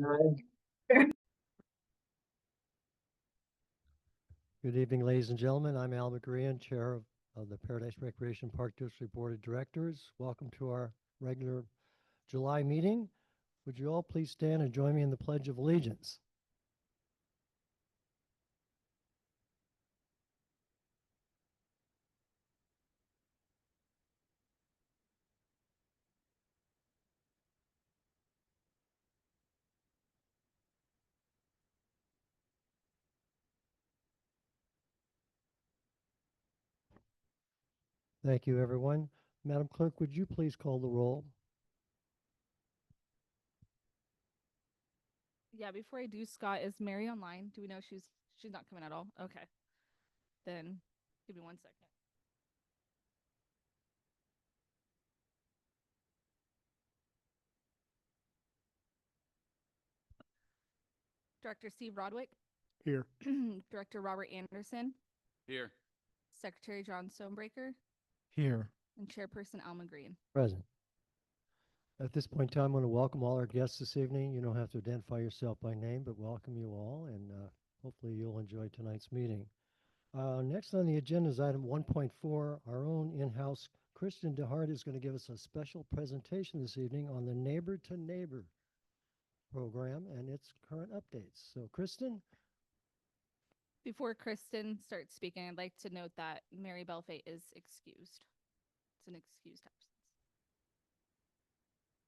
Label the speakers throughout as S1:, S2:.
S1: Good evening, ladies and gentlemen. I'm Al McGrean, Chair of the Paradise Recreation Park District Board of Directors. Welcome to our regular July meeting. Would you all please stand and join me in the Pledge of Allegiance? Thank you, everyone. Madam Clerk, would you please call the roll?
S2: Yeah, before I do, Scott, is Mary online? Do we know she's not coming at all? Okay. Then give me 1 second. Director Steve Rodwick,
S3: Here.
S2: Director Robert Anderson,
S4: Here.
S2: Secretary John Stonebreaker,
S3: Here.
S2: and Chairperson Alma Green.
S1: Present. At this point in time, I want to welcome all our guests this evening. You don't have to identify yourself by name, but welcome you all, and hopefully you'll enjoy tonight's meeting. Next on the agenda is item 1.4. Our own in-house Kristen DeHart is going to give us a special presentation this evening on the Neighbor to Neighbor program and its current updates. So, Kristen?
S2: Before Kristen starts speaking, I'd like to note that Mary Belfait is excused. It's an excused absence.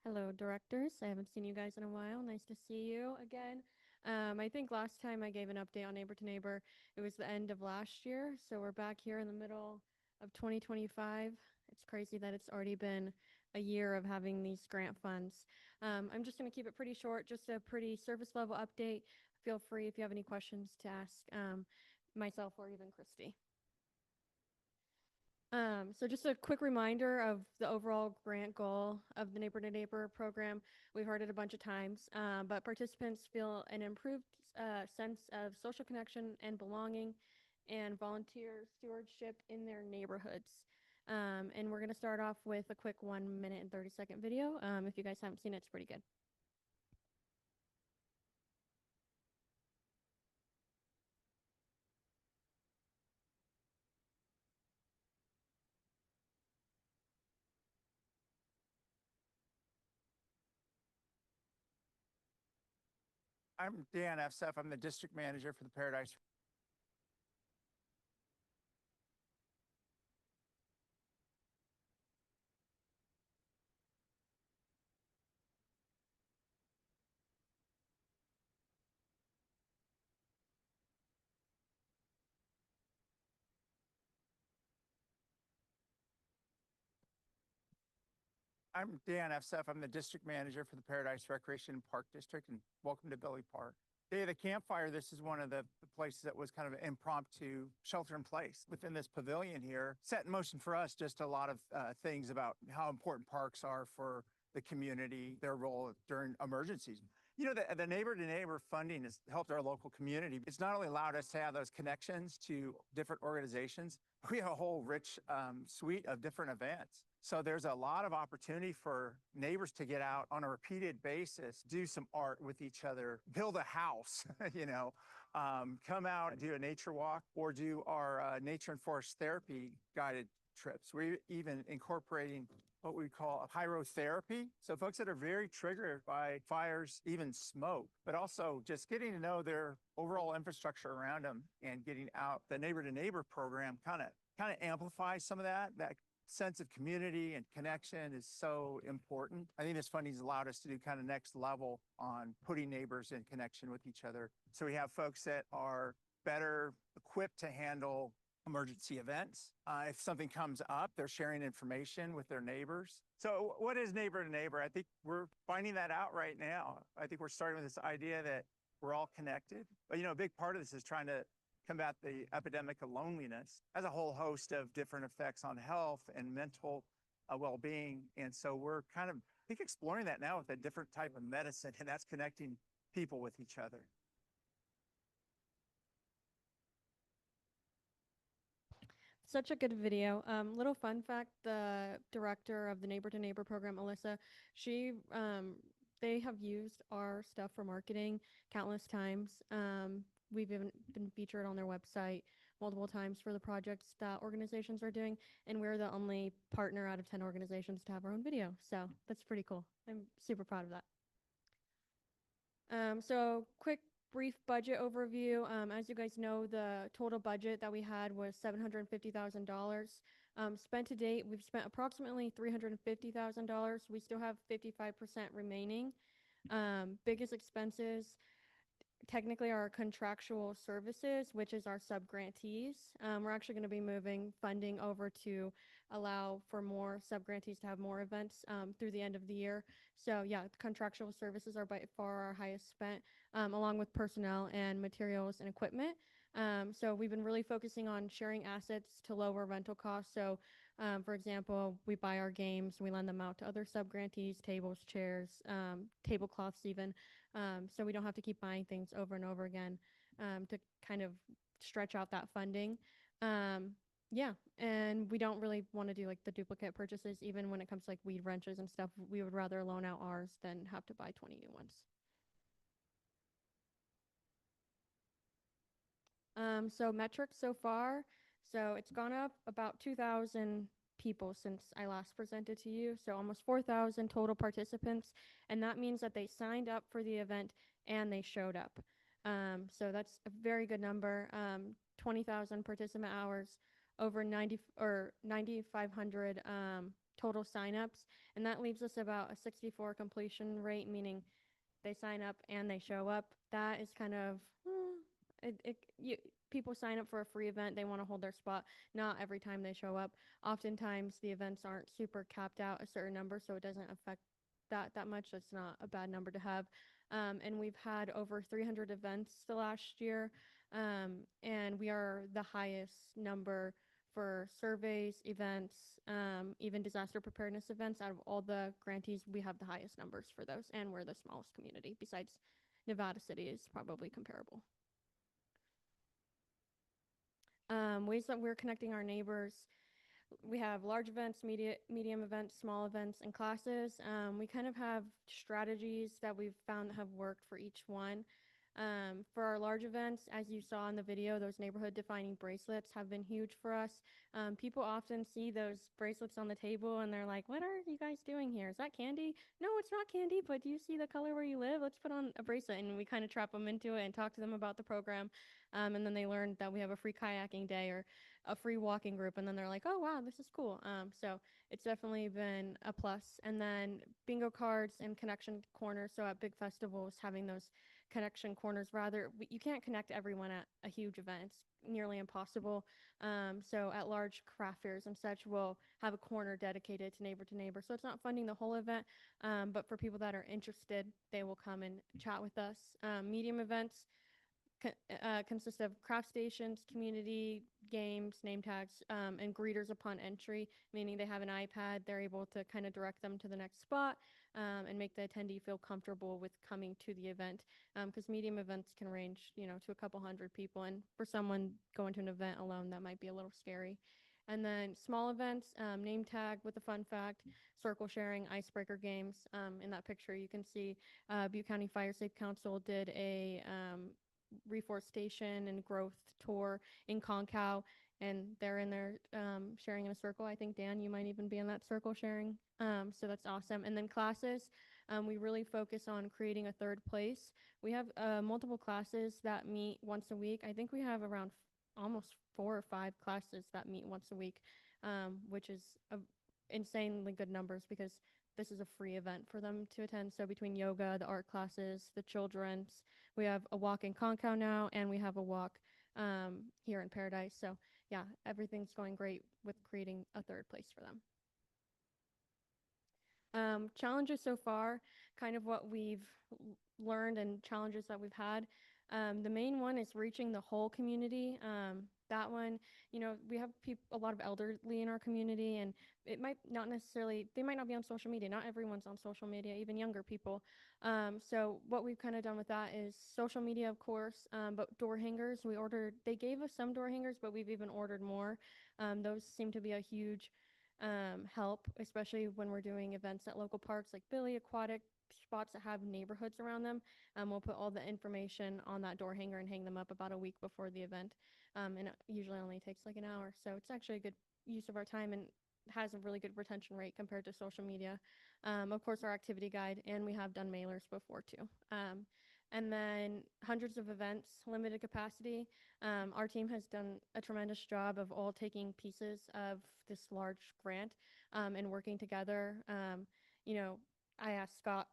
S5: Hello, directors. I haven't seen you guys in a while. Nice to see you again. I think last time I gave an update on Neighbor to Neighbor, it was the end of last year. So we're back here in the middle of 2025. It's crazy that it's already been a year of having these grant funds. I'm just going to keep it pretty short, just a pretty surface level update. Feel free if you have any questions to ask myself or even Christy. So just a quick reminder of the overall grant goal of the Neighbor to Neighbor program. We've heard it a bunch of times, but participants feel an improved sense of social connection and belonging and volunteer stewardship in their neighborhoods. And we're going to start off with a quick 1 minute and 30-second video. If you guys haven't seen it, it's pretty good.
S3: I'm Dan Efsef. I'm the district manager for the Paradise. I'm Dan Efsef. I'm the district manager for the Paradise Recreation and Park District, and welcome to Billy Park. Day of the Campfire, this is one of the places that was kind of an impromptu shelter in place within this pavilion here. Set in motion for us just a lot of things about how important parks are for the community, their role during emergencies. You know, the neighbor to neighbor funding has helped our local community. It's not only allowed us to have those connections to different organizations, we have a whole rich suite of different events. So there's a lot of opportunity for neighbors to get out on a repeated basis, do some art with each other, build a house, come out and do a nature walk or do our nature and forest therapy guided trips. We're even incorporating what we call pyrotherapy. So folks that are very triggered by fires, even smoke, but also just getting to know their overall infrastructure around them and getting out. The neighbor to neighbor program kind of amplifies some of that sense of community and connection is so important. I think this funding has allowed us to do kind of next level on putting neighbors in connection with each other. So we have folks that are better equipped to handle emergency events. If something comes up, they're sharing information with their neighbors. So what is neighbor to neighbor? I think we're finding that out right now. I think we're starting with this idea that we're all connected. But, you know, a big part of this is trying to combat the epidemic of loneliness as a whole host of different effects on health and mental well-being. And so we're kind of, I think, exploring that now with a different type of medicine, and that's connecting people with each other.
S5: Such a good video. Little fun fact, the director of the Neighbor to Neighbor program, Alyssa, she they have used our stuff for marketing countless times. We've even been featured on their website multiple times for the projects that organizations are doing, and we're the only partner out of 10 organizations to have our own video. So that's pretty cool. I'm super proud of that. So quick brief budget overview. As you guys know, the total budget that we had was $750,000. Spent to date, we've spent approximately $350,000. We still have 55% remaining. Biggest expenses technically our contractual services, which is our sub-grantees. We're actually going to be moving funding over to allow for more sub-grantees to have more events through the end of the year. So yeah, the contractual services are by far our highest spent, along with personnel and materials and equipment. So we've been really focusing on sharing assets to lower rental costs. So for example, we buy our games, we lend them out to other sub-grantees, tables, chairs, tablecloths even, so we don't have to keep buying things over and over again to kind of stretch out that funding. Yeah, and we don't really want to do like the duplicate purchases, even when it comes to like weed wrenches and stuff. We would rather loan out ours than have to buy 20 new ones. So metrics so far, so it's gone up about 2,000 people since I last presented to you. So almost 4,000 total participants, and that means that they signed up for the event and they showed up. So that's a very good number. 20,000 participant hours, over 90 or 9,500 total signups, and that leaves us about a 64 completion rate, meaning they sign up and they show up. That is kind of people sign up for a free event, they want to hold their spot. Not every time they show up. Oftentimes the events aren't super capped out a certain number, so it doesn't affect that much. That's not a bad number to have. And we've had over 300 events the last year, and we are the highest number for surveys, events, even disaster preparedness events. Out of all the grantees, we have the highest numbers for those, and we're the smallest community. Besides, Nevada City is probably comparable. Ways that we're connecting our neighbors. We have large events, medium events, small events, and classes. We kind of have strategies that we've found that have worked for each one. For our large events, as you saw in the video, those neighborhood defining bracelets have been huge for us. People often see those bracelets on the table and they're like, what are you guys doing here? Is that candy? No, it's not candy, but do you see the color where you live? Let's put on a bracelet. And we kind of trap them into it and talk to them about the program. And then they learn that we have a free kayaking day or a free walking group. And then they're like, oh, wow, this is cool. So it's definitely been a plus. And then bingo cards and connection corners. So at big festivals, having those connection corners, rather you can't connect everyone at a huge event. It's nearly impossible. So at large craft fairs and such, we'll have a corner dedicated to neighbor, so it's not funding the whole event, but for people that are interested, they will come and chat with us. Medium events consist of craft stations, community games, name tags, and greeters upon entry, meaning they have an iPad. They're able to kind of direct them to the next spot and make the attendee feel comfortable with coming to the event. Because medium events can range, to a couple hundred people, and for someone going to an event alone, that might be a little scary. And then small events, name tag with a fun fact, circle sharing, icebreaker games. In that picture, you can see Butte County Fire Safe Council did a reforestation and growth tour in Concow, and they're in there sharing in a circle. I think, Dan, you might even be in that circle sharing. So that's awesome. And then classes, we really focus on creating a third place. We have multiple classes that meet once a week. I think we have around almost 4 or 5 classes that meet once a week, which is insanely good numbers because this is a free event for them to attend. So between yoga, the art classes, the children's, we have a walk in Concow now, and we have a walk here in Paradise. So yeah, everything's going great with creating a third place for them. Challenges so far, kind of what we've learned and challenges that we've had. The main one is reaching the whole community. That one, we have a lot of elderly in our community, and it might not necessarily, they might not be on social media. Not everyone's on social media, even younger people. So what we've kind of done with that is social media, of course, but door hangers. They gave us some door hangers, but we've even ordered more. Those seem to be a huge help, especially when we're doing events at local parks like Billy Aquatic, spots that have neighborhoods around them. We'll put all the information on that door hanger and hang them up about a week before the event. And it usually only takes like an hour. So it's actually a good use of our time and has a really good retention rate compared to social media. Of course, our activity guide, and we have done mailers before too. And then hundreds of events, limited capacity. Our team has done a tremendous job of all taking pieces of this large grant and working together. You know, I asked Scott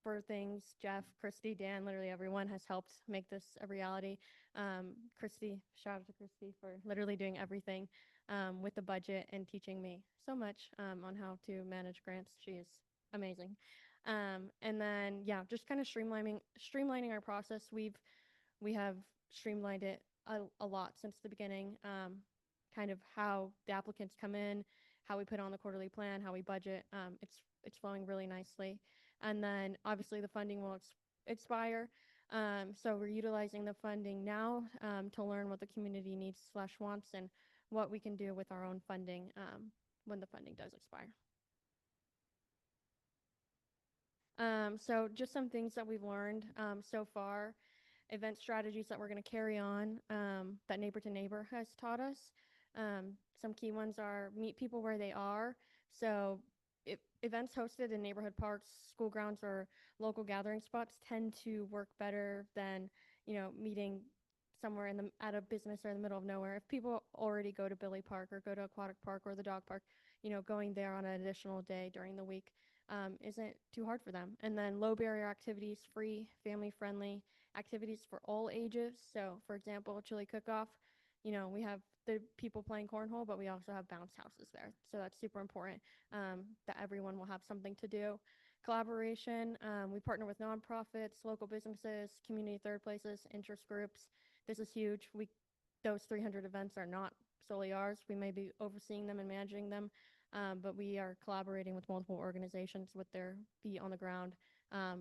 S5: for things, Jeff, Christy, Dan, literally everyone has helped make this a reality. Christy, shout out to Christy for literally doing everything with the budget and teaching me so much on how to manage grants. She is amazing. And then yeah, just kind of streamlining our process. We have streamlined it a lot since the beginning. Kind of how the applicants come in, how we put on the quarterly plan, how we budget. It's flowing really nicely. And then obviously the funding will expire. So we're utilizing the funding now to learn what the community needs slash wants and what we can do with our own funding when the funding does expire. So just some things that we've learned so far, event strategies that we're going to carry on that Neighbor to Neighbor has taught us. Some key ones are meet people where they are. So if events hosted in neighborhood parks, school grounds, or local gathering spots tend to work better than, meeting somewhere at a business or in the middle of nowhere. If people already go to Billy Park or go to Aquatic Park or the dog park, going there on an additional day during the week isn't too hard for them. And then low barrier activities, free, family friendly activities for all ages. So, for example, chili cook off, we have the people playing cornhole, but we also have bounce houses there. So that's super important that everyone will have something to do. Collaboration, we partner with nonprofits, local businesses, community third places, interest groups. This is huge. Those 300 events are not solely ours. We may be overseeing them and managing them, but we are collaborating with multiple organizations with their feet on the ground,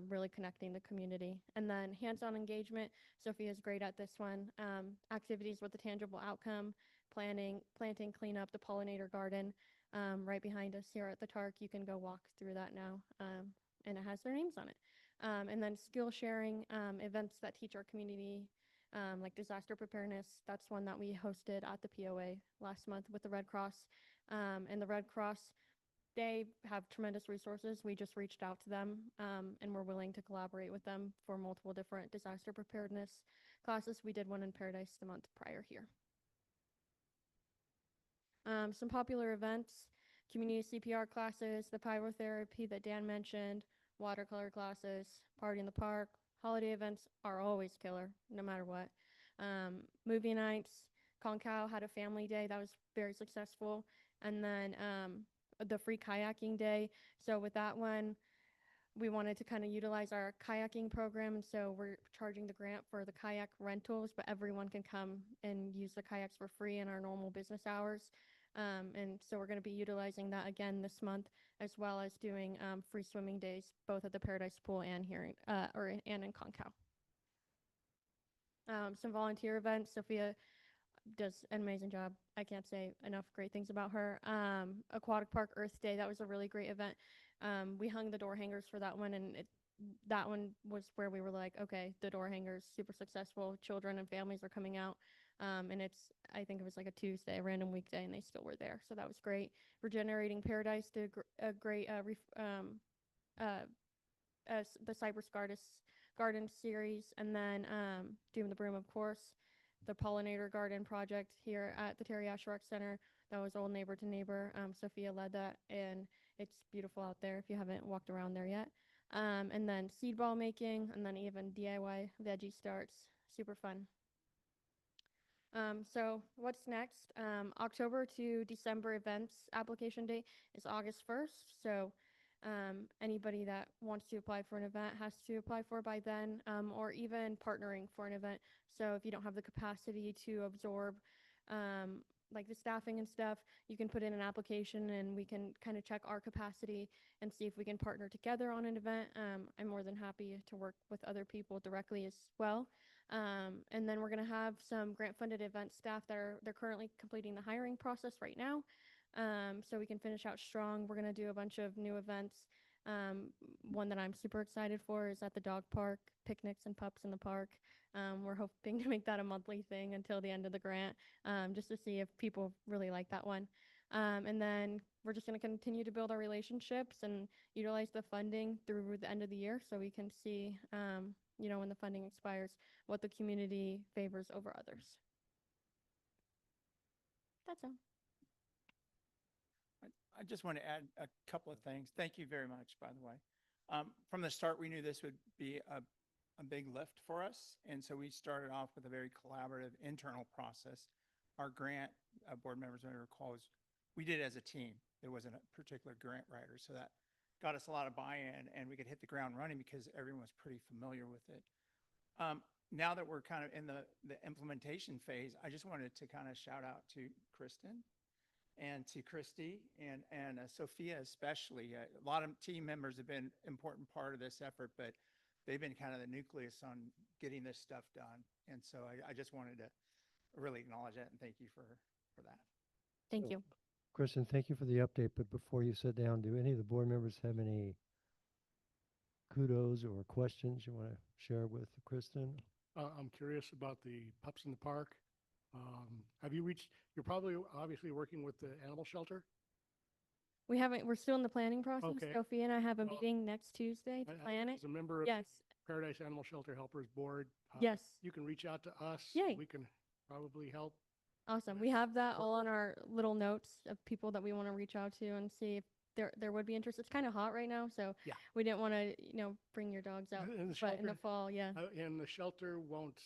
S5: really connecting the community. And then hands-on engagement. Sophia's great at this one. Activities with a tangible outcome, planting, cleanup, the pollinator garden right behind us here at the Tark. You can go walk through that now, and it has their names on it. And then skill sharing, events that teach our community like disaster preparedness. That's one that we hosted at the POA last month with the Red Cross. And the Red Cross, they have tremendous resources. We just reached out to them and we're willing to collaborate with them for multiple different disaster preparedness classes. We did one in Paradise the month prior here. Some popular events, community CPR classes, the pyrotherapy that Dan mentioned, watercolor classes, party in the park. Holiday events are always killer, no matter what. Movie nights, Concow had a family day that was very successful. And then the free kayaking day. So with that one, we wanted to kind of utilize our kayaking program. And so we're charging the grant for the kayak rentals, but everyone can come and use the kayaks for free in our normal business hours. And so we're going to be utilizing that again this month, as well as doing free swimming days, both at the Paradise Pool and here, and in Concow. Some volunteer events. Sophia does an amazing job. I can't say enough great things about her. Aquatic Park Earth Day, that was a really great event. We hung the door hangers for that one, and that one was where we were like, okay, the door hangers, super successful. Children and families are coming out. And I think it was like a Tuesday, a random weekday, and they still were there. So that was great. Regenerating Paradise did a great, the Cypress Garden series, and then Doom the Broom, of course. The Pollinator Garden project here at the Terry Ashe Rec Center. That was old Neighbor to Neighbor. Sophia led that, and it's beautiful out there if you haven't walked around there yet. And then seed ball making, and then even DIY veggie starts. Super fun. So what's next? October to December events application date is August 1st. So anybody that wants to apply for an event has to apply for by then, or even partnering for an event. So if you don't have the capacity to absorb like the staffing and stuff, you can put in an application and we can kind of check our capacity and see if we can partner together on an event. I'm more than happy to work with other people directly as well. And then we're going to have some grant funded event staff they're currently completing the hiring process right now. so we can finish out strong. We're going to do a bunch of new events. One that I'm super excited for is at the dog park, picnics and pups in the park. We're hoping to make that a monthly thing until the end of the grant, just to see if people really like that one. And then we're just going to continue to build our relationships and utilize the funding through the end of the year so we can see, when the funding expires, what the community favors over others. That's all.
S3: I just want to add a couple of things. Thank you very much, by the way. From the start, we knew this would be a big lift for us. And so we started off with a very collaborative internal process. Our grant, board members may recall, we did it as a team. There wasn't a particular grant writer. So that got us a lot of buy-in, and we could hit the ground running because everyone was pretty familiar with it. Now that we're kind of in the implementation phase, I just wanted to kind of shout out to Kristen and to Christy and Sophia especially. A lot of team members have been an important part of this effort, but they've been kind of the nucleus on getting this stuff done. And so I just wanted to really acknowledge that and thank you for that.
S5: Thank
S1: So,
S5: you.
S1: Kristen, thank you for the update, but before you sit down, do any of the board members have any kudos or questions you want to share with Kristen?
S4: I'm curious about the pups in the park. Have you reached, you're probably obviously working with the animal shelter?
S5: We're still in the planning process.
S4: Okay.
S5: Sophia and I have a
S4: Well,
S5: meeting next Tuesday to plan it.
S4: As a member of
S5: Yes,
S4: Paradise Animal Shelter Helpers Board,
S5: yes.
S4: you can reach out to us.
S5: Yay.
S4: We can probably help.
S5: Awesome. We have that all on our little notes of people that we want to reach out to and see if there would be interest. It's kind of hot right now, so
S4: Yeah.
S5: we didn't want to, bring your dogs out.
S4: And the
S5: But in the
S4: shelter-
S5: fall, yeah.
S4: And the shelter won't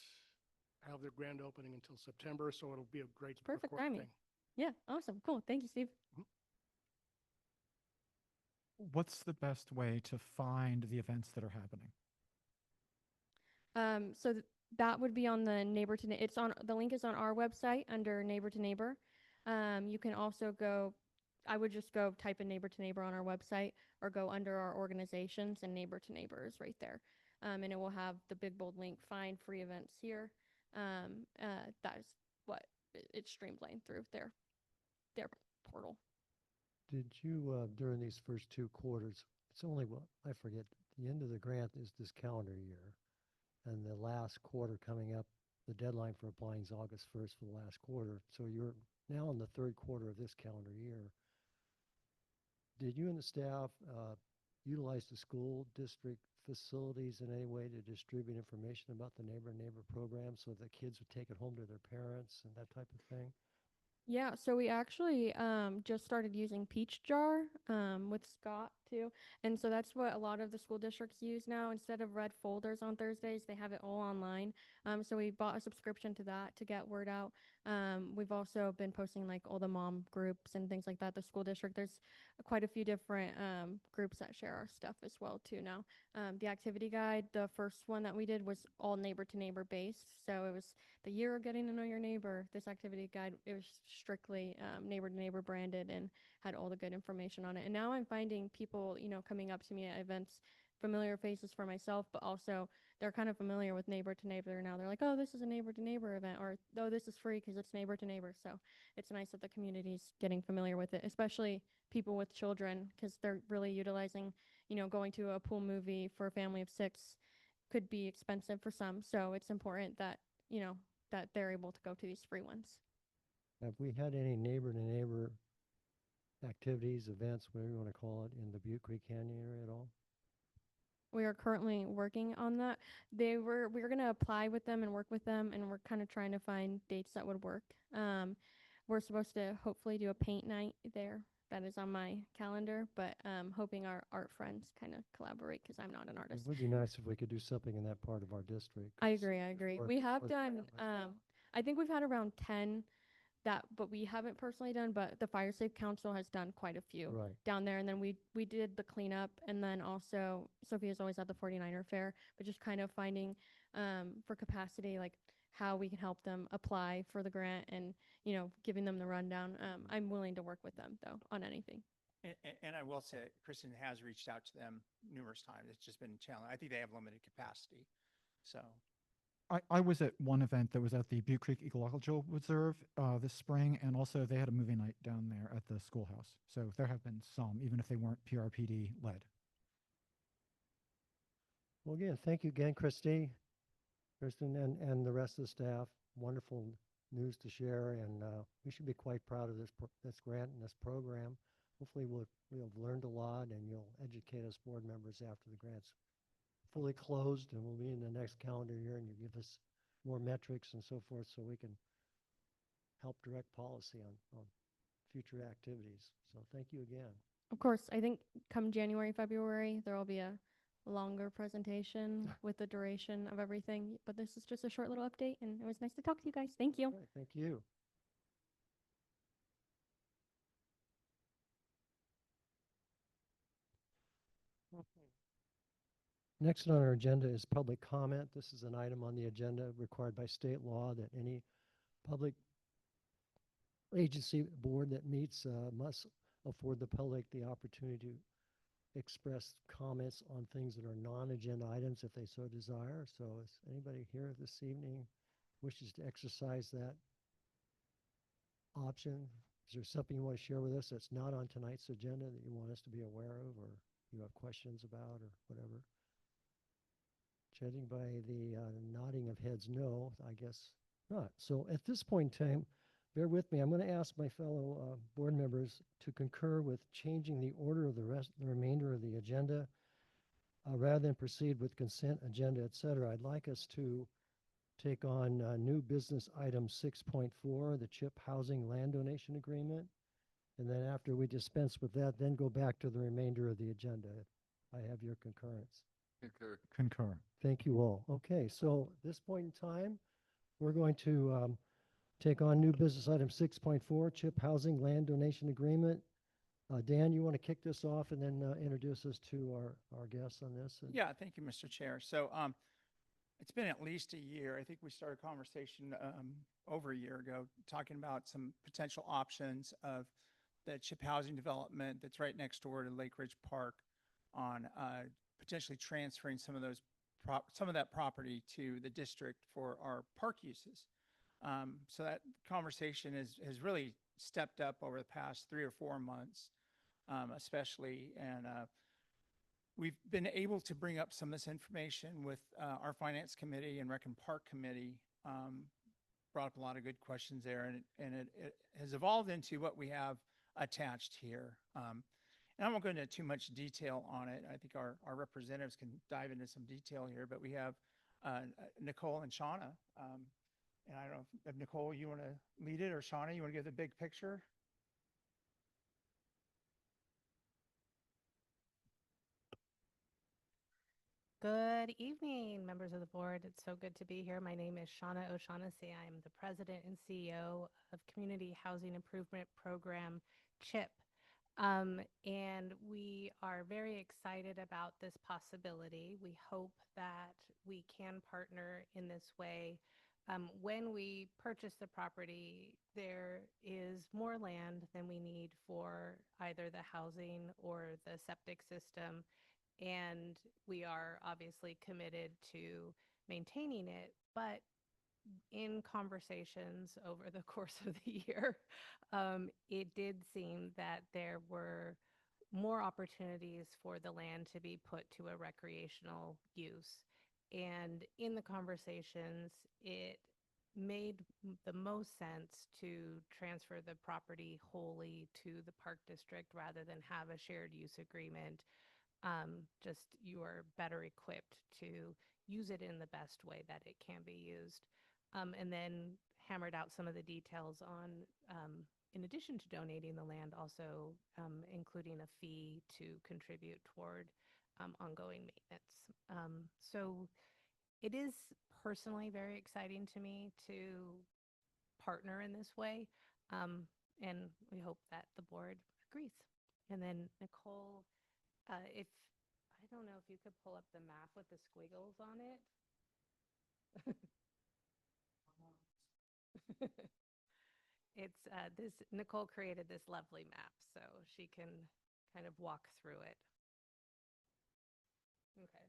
S4: have their grand opening until September, so it'll be a great
S5: Perfect
S4: report
S5: timing.
S4: thing.
S5: Yeah, awesome. Cool. Thank you, Steve.
S6: What's the best way to find the events that are happening?
S5: So that would be on the neighbor to it's on the link is on our website under neighbor to neighbor. You can also go, I would just go type in neighbor to neighbor on our website or go under our organizations and neighbor to neighbor is right there. And it will have the big bold link, find free events here. That is what it's streamlined through their portal.
S1: Did you, during these first 2 quarters, it's only, well, I forget, the end of the grant is this calendar year. And the last quarter coming up, the deadline for applying is August 1st for the last quarter. So you're now in the 3rd quarter of this calendar year. Did you and the staff utilize the school district facilities in any way to distribute information about the Neighbor program so that kids would take it home to their parents and that type of thing?
S5: Yeah, so we actually just started using Peach Jar with Scott too. And so that's what a lot of the school districts use now. Instead of red folders on Thursdays, they have it all online. So we bought a subscription to that to get word out. We've also been posting like all the mom groups and things like that. The school district, there's quite a few different groups that share our stuff as well too now. The activity guide, the first one that we did was all neighbor to neighbor based. So it was the year of getting to know your neighbor. This activity guide, it was strictly neighbor to neighbor branded and had all the good information on it. And now I'm finding people, coming up to me at events, familiar faces for myself, but also they're kind of familiar with neighbor to neighbor now. They're like, oh, this is a neighbor to neighbor event, or oh, this is free because it's neighbor to neighbor. So it's nice that the community's getting familiar with it, especially people with children, because they're really utilizing, going to a pool movie for a family of 6 could be expensive for some. So it's important that, that they're able to go to these free ones.
S1: Have we had any neighbor to neighbor activities, events, whatever you want to call it, in the Butte Creek Canyon area at all?
S5: We are currently working on that. We were going to apply with them and work with them, and we're kind of trying to find dates that would work. We're supposed to hopefully do a paint night there. That is on my calendar, but hoping our art friends kind of collaborate because I'm not an
S1: It
S5: artist.
S1: would be nice if we could do something in that part of our district.
S5: I
S1: 'cause
S5: agree.
S1: before-
S5: We have
S1: before the
S5: done,
S1: pandemic.
S5: I think we've had around 10 but we haven't personally done, but the Fire Safe Council has done quite a few
S1: Right.
S5: down there. And then we did the cleanup, and then also Sophia's always at the 49er fair, but just kind of finding for capacity, like how we can help them apply for the grant and, giving them the rundown. I'm willing to work with them though on anything.
S3: And I will say, Kristen has reached out to them numerous times. It's just been challenging. I think they have limited capacity. So
S6: I was at one event that was at the Butte Creek Ecological Reserve this spring, and also they had a movie night down there at the schoolhouse. So there have been some, even if they weren't PRPD led.
S1: Well, again, thank you again, Kristen, and the rest of the staff. Wonderful news to share, and we should be quite proud of this grant and this program. Hopefully, we'll have learned a lot, and you'll educate us board members after the grant's fully closed, and we'll be in the next calendar year, and you give us more metrics and so forth, so we can help direct policy on future activities. So thank you again.
S5: Of course, I think come January, February, there will be a longer presentation with the duration of everything. But this is just a short little update, and it was nice to talk to you guys. Thank you.
S1: All right, thank you. Next on our agenda is public comment. This is an item on the agenda required by state law that any public agency board that meets must afford the public the opportunity to express comments on things that are non-agenda items if they so desire. So is anybody here this evening wishes to exercise that option? Is there something you want to share with us that's not on tonight's agenda that you want us to be aware of, or you have questions about, or whatever? Judging by the nodding of heads, no, I guess not. So at this point in time, bear with me. I'm going to ask my fellow board members to concur with changing the order of the remainder of the agenda rather than proceed with consent agenda, et cetera. I'd like us to take on new business item 6.4, the CHIP housing land donation agreement. And then after we dispense with that, then go back to the remainder of the agenda. I have your concurrence.
S6: Concur.
S1: Thank you all. Okay, so at this point in time, we're going to take on new business item 6.4, CHIP housing land donation agreement. Dan, you want to kick this off and then introduce us to our guests on this?
S3: Yeah, thank you, Mr. Chair. So it's been at least a year. I think we started a conversation over a year ago talking about some potential options of the CHIP housing development that's right next door to Lake Ridge Park on potentially transferring some of that property to the district for our park uses. So that conversation has really stepped up over the past 3 or 4 months, especially, and we've been able to bring up some of this information with our finance committee and Rec and Park committee. Brought up a lot of good questions there, and it has evolved into what we have attached here. And I won't go into too much detail on it. I think our representatives can dive into some detail here, but we have Nicole and Shauna. And I don't know if Nicole, you want to lead it, or Shauna, you want to give the big picture?
S7: Good evening, members of the board. It's so good to be here. My name is Shauna O'Shaughnessy. I'm the president and CEO of Community Housing Improvement Program, CHIP. And we are very excited about this possibility. We hope that we can partner in this way. When we purchase the property, there is more land than we need for either the housing or the septic system. And we are obviously committed to maintaining it, but in conversations over the course of the year, it did seem that there were more opportunities for the land to be put to a recreational use. And in the conversations, it made the most sense to transfer the property wholly to the park district rather than have a shared use agreement. Just you are better equipped to use it in the best way that it can be used. And then hammered out some of the details on, in addition to donating the land, also including a fee to contribute toward ongoing maintenance. So it is personally very exciting to me to partner in this way. And we hope that the board agrees. And then Nicole, if I don't know if you could pull up the map with the squiggles on it. It's this Nicole created this lovely map, so she can kind of walk through it. Okay.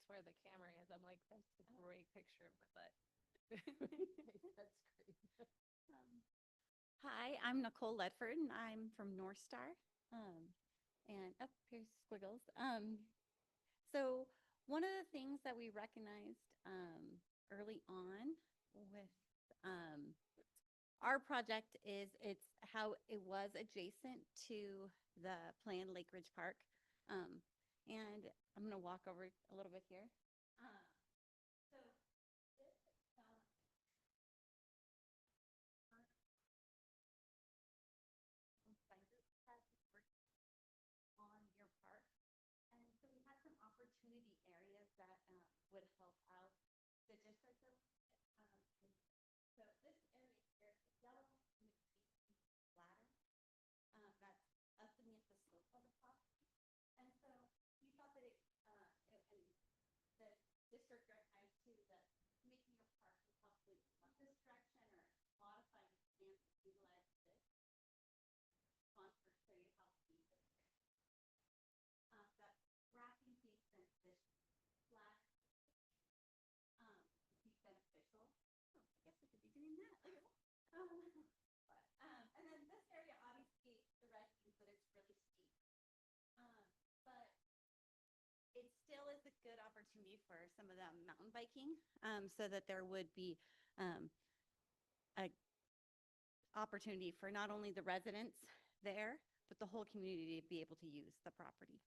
S7: where the camera is. I'm like, that's a great picture of my butt. That's great.
S8: Hi, I'm Nicole Ledford, and I'm from North Star. And up here's Squiggles. So one of the things that we recognized early on with our project is it's how it was adjacent to the planned Lake Ridge Park. And I'm going to walk over a little bit here. So this on your park. And so we had some opportunity areas that would help out the district a little bit. So this area here, the yellow ladder, that's underneath the slope of the property. And so we thought that and the district recognized too that making your park could possibly come this direction or modifying the plan to utilize this contour so you how to use it. That wrapping piece and this flat be beneficial. Oh, I guess I could be doing that. Look at that. And then this area, obviously, the red means that it's really steep. But it still is a good opportunity for some of that mountain biking, so that there would be a opportunity for not only the residents there, but the whole community to be able to use the property.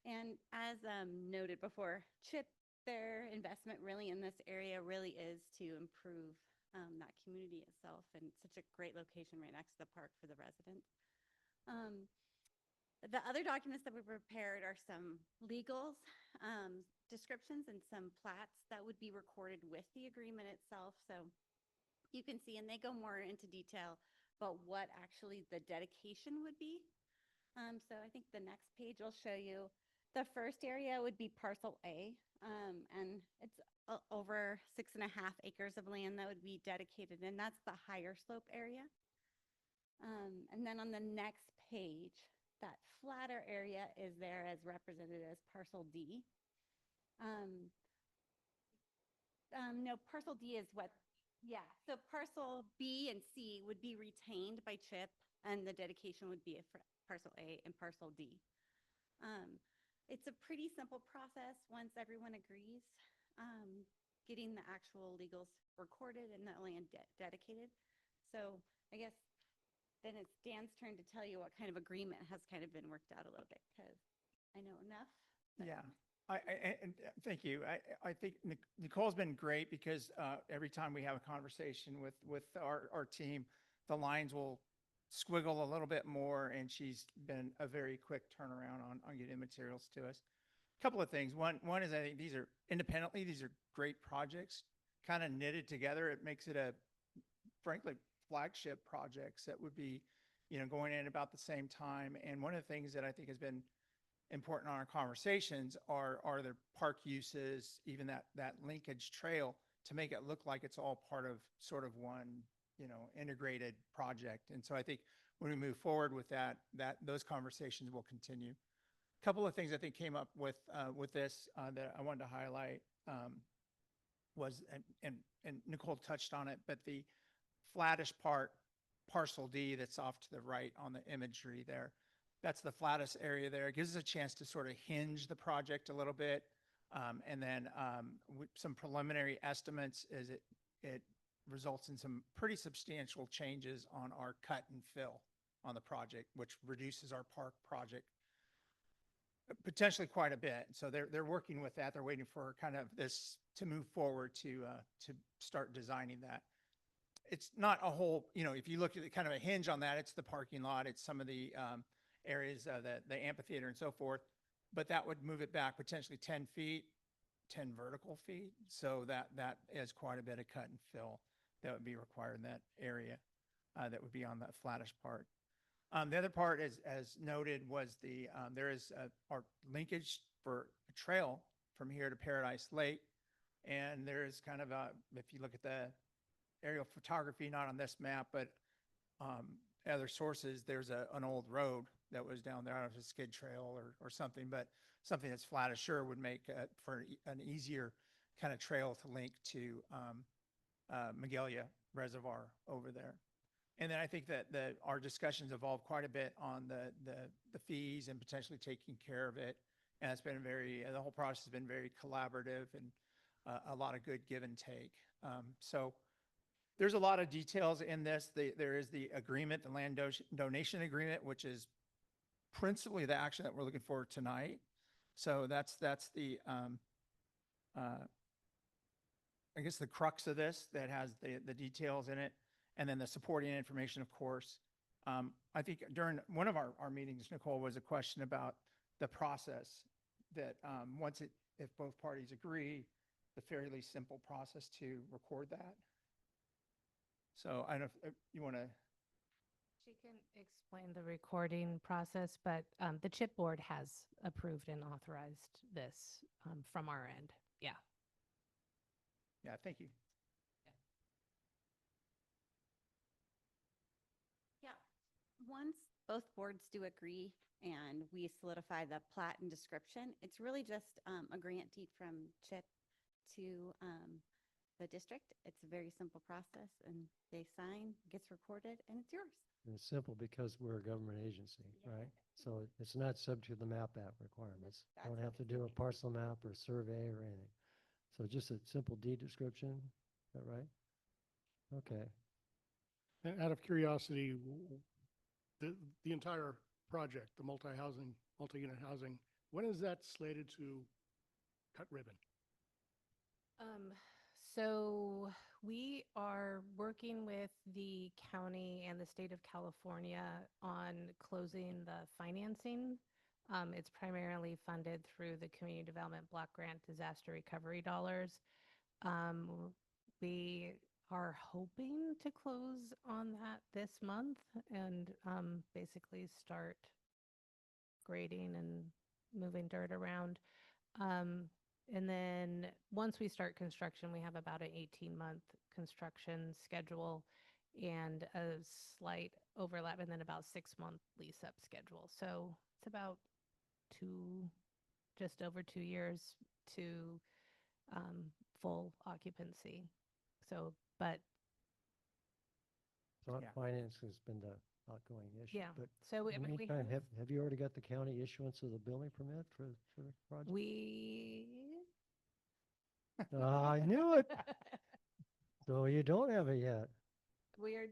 S8: And as noted before, CHIP, their investment really in this area really is to improve that community itself, and such a great location right next to the park for the residents. The other documents that we prepared are some legals, descriptions, and some plats that would be recorded with the agreement itself. So you can see, and they go more into detail about what actually the dedication would be. So I think the next page will show you the first area would be parcel A, and it's over 6.5 acres of land that would be dedicated, and that's the higher slope area. And then on the next page, that flatter area is there as represented as parcel D. No, parcel D is what, yeah, so parcel B and C would be retained by CHIP, and the dedication would be for parcel A and parcel D. It's a pretty simple process once everyone agrees, getting the actual legals recorded and the land dedicated. So I guess then it's Dan's turn to tell you what kind of agreement has kind of been worked out a little bit, because I know enough. but-
S3: Yeah, and thank you. I think Nicole's been great because every time we have a conversation with our team, the lines will squiggle a little bit more, and she's been a very quick turnaround on getting materials to us. A couple of things. One is I think these are great projects, kind of knitted together. It makes it frankly, flagship projects that would be, going in about the same time. And one of the things that I think has been important on our conversations are the park uses, even that linkage trail, to make it look like it's all part of sort of one, integrated project. And so I think when we move forward with that those conversations will continue. A couple of things I think came up with this that I wanted to highlight was, and Nicole touched on it, but the flattish part, parcel D, that's off to the right on the imagery there. That's the flattest area there. It gives us a chance to sort of hinge the project a little bit. And then some preliminary estimates is it results in some pretty substantial changes on our cut and fill on the project, which reduces our park project potentially quite a bit. So they're working with that. They're waiting for kind of this to move forward to start designing that. It's not a whole, if you look at kind of a hinge on that, it's the parking lot, it's some of the areas, the amphitheater and so forth, but that would move it back potentially 10 feet, 10 vertical feet. So that is quite a bit of cut and fill that would be required in that area that would be on that flattish part. The other part, as noted, was there is our linkage for a trail from here to Paradise Lake. And there is kind of if you look at the aerial photography, not on this map, but other sources, there's an old road that was down there. I don't know if it's a skid trail or something, but something that's flat sure would make for an easier kind of trail to link to Magalia Reservoir over there. And then I think that our discussions evolved quite a bit on the fees and potentially taking care of it. And it's been the whole process has been very collaborative and a lot of good give and take. So there's a lot of details in this. There is the agreement, the land donation agreement, which is principally the action that we're looking for tonight. So that's the, I guess the crux of this that has the details in it. And then the supporting information, of course. I think during one of our meetings, Nicole, was a question about the process that if both parties agree, the fairly simple process to record that. So I don't know if you want to.
S7: She can explain the recording process, but the chip board has approved and authorized this from our end. Yeah.
S3: Yeah, thank you.
S8: Yeah, once both boards do agree and we solidify the plat and description, it's really just a grant deed from CHIP to the district. It's a very simple process, and they sign, gets recorded, and it's yours.
S1: And it's simple because we're a government agency,
S8: Yeah.
S1: right? So it's not subject to the map app requirements.
S8: That's
S1: Don't
S8: what
S1: have to
S8: it's
S1: do a
S8: doing.
S1: parcel map or survey or anything. So just a simple deed description, is that right? Okay.
S4: And out of curiosity, the entire project, the multi-unit housing, when is that slated to cut ribbon?
S7: So we are working with the county and the state of California on closing the financing. It's primarily funded through the Community Development Block Grant Disaster Recovery dollars. We are hoping to close on that this month and basically start grading and moving dirt around. And then once we start construction, we have about an 18-month construction schedule and a slight overlap, and then about 6-month lease-up schedule. So it's about just over 2 years to full occupancy. So, but
S1: So
S3: Yeah.
S1: finance has been the outgoing issue.
S7: yeah,
S1: But
S7: so
S1: in the meantime, have you already got the county issuance of the building permit for the project?
S7: we
S1: I knew it. So you don't have it yet.
S7: we are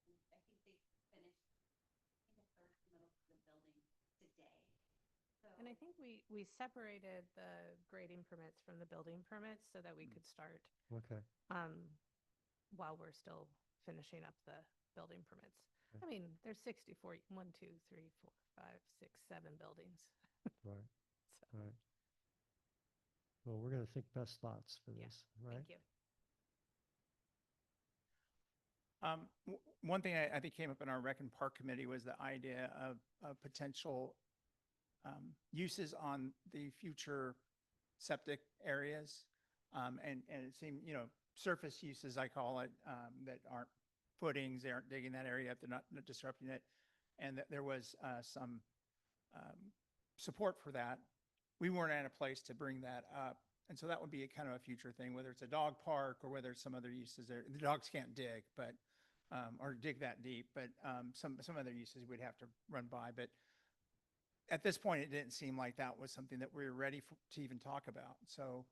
S8: Think that I think they finished the first middle of the building today. So
S7: And I think we separated the grading permits from the building permits so that we could start
S1: Okay.
S7: um, while we're still finishing up the building permits.
S1: Okay.
S7: I mean, there's 64, 1, 2, 3, 4, 5, 6, 7 buildings.
S1: Right.
S7: So,
S1: Right. Well, we're going to think best thoughts for
S7: Yeah.
S1: this, right?
S7: thank you.
S3: One thing I think came up in our Rec and Park Committee was the idea of potential uses on the future septic areas. And it seemed, surface uses, I call it, that aren't footings, they aren't digging that area up, they're not disrupting it. And that there was some support for that. We weren't at a place to bring that up. And so that would be a kind of a future thing, whether it's a dog park or whether it's some other uses there. The dogs can't dig, but, or dig that deep, but some other uses we'd have to run by. But at this point, it didn't seem like that was something that we were ready to even talk about. So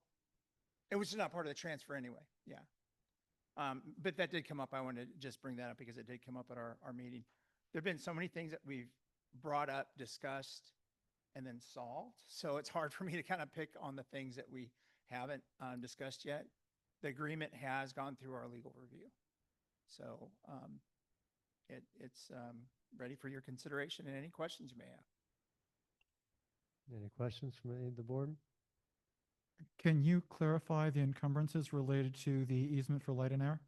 S3: it was just not part of the transfer anyway. Yeah. But that did come up. I wanted to just bring that up because it did come up at our meeting. There've been so many things that we've brought up, discussed, and then solved. So it's hard for me to kind of pick on the things that we haven't discussed yet. The agreement has gone through our legal review. So it's ready for your consideration and any questions you may have.
S1: Any questions from any of the board?
S6: Can you clarify the encumbrances related to the easement for light and air?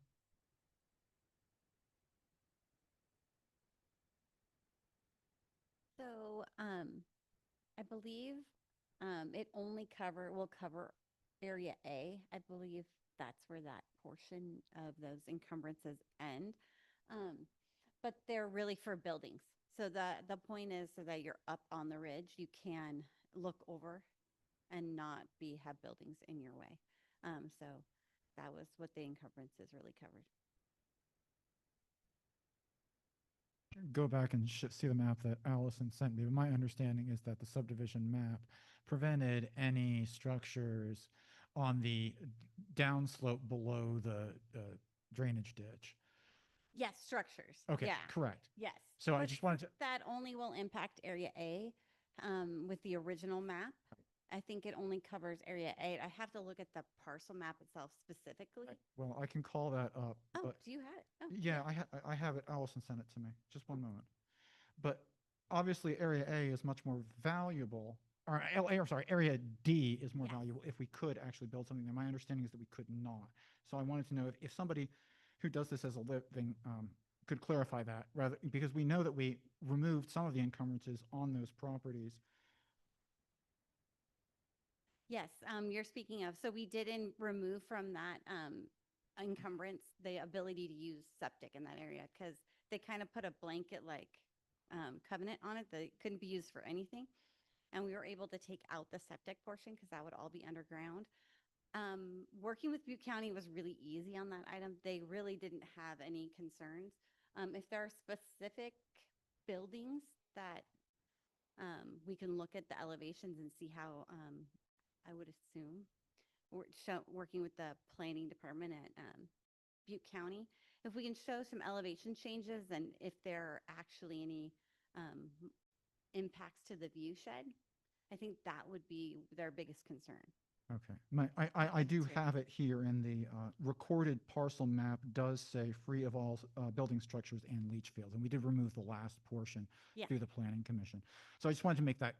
S8: So, I believe it only will cover Area A, I believe that's where that portion of those encumbrances end. But they're really for buildings. So the point is so that you're up on the ridge, you can look over and not have buildings in your way. So that was what the encumbrances really covered.
S6: Go back and see the map that Allison sent me. But my understanding is that the subdivision map prevented any structures on the downslope below the drainage ditch.
S8: Yes, structures.
S6: Okay,
S8: Yeah.
S6: correct.
S8: Yes.
S6: So I
S8: But
S6: just wanted to,
S8: that only will impact Area A with the original map. I think it only covers Area A. I have to look at the parcel map itself specifically.
S6: well, I can call that up.
S8: Oh,
S6: but
S8: do you have it? Oh,
S6: yeah, I have it. Allison sent it to me. Just one moment. But obviously, Area A is much more valuable, or Area D is more
S8: Yes.
S6: valuable if we could actually build something there. My understanding is that we could not. So I wanted to know if somebody who does this as a living could clarify that, rather, because we know that we removed some of the encumbrances on those properties.
S8: Yes, you're speaking of. So we didn't remove from that encumbrance the ability to use septic in that area because they kind of put a blanket like covenant on it that it couldn't be used for anything. And we were able to take out the septic portion because that would all be underground. Working with Butte County was really easy on that item. They really didn't have any concerns. If there are specific buildings that we can look at the elevations and see how I would assume working with the planning department at Butte County, if we can show some elevation changes and if there are actually any impacts to the view shed, I think that would be their biggest concern.
S6: Okay. I do
S8: Thanks, Rick.
S6: have it here in the recorded parcel map does say free of all building structures and leach fields. And we did remove the last portion
S8: Yeah.
S6: through the planning commission. So I just wanted to make that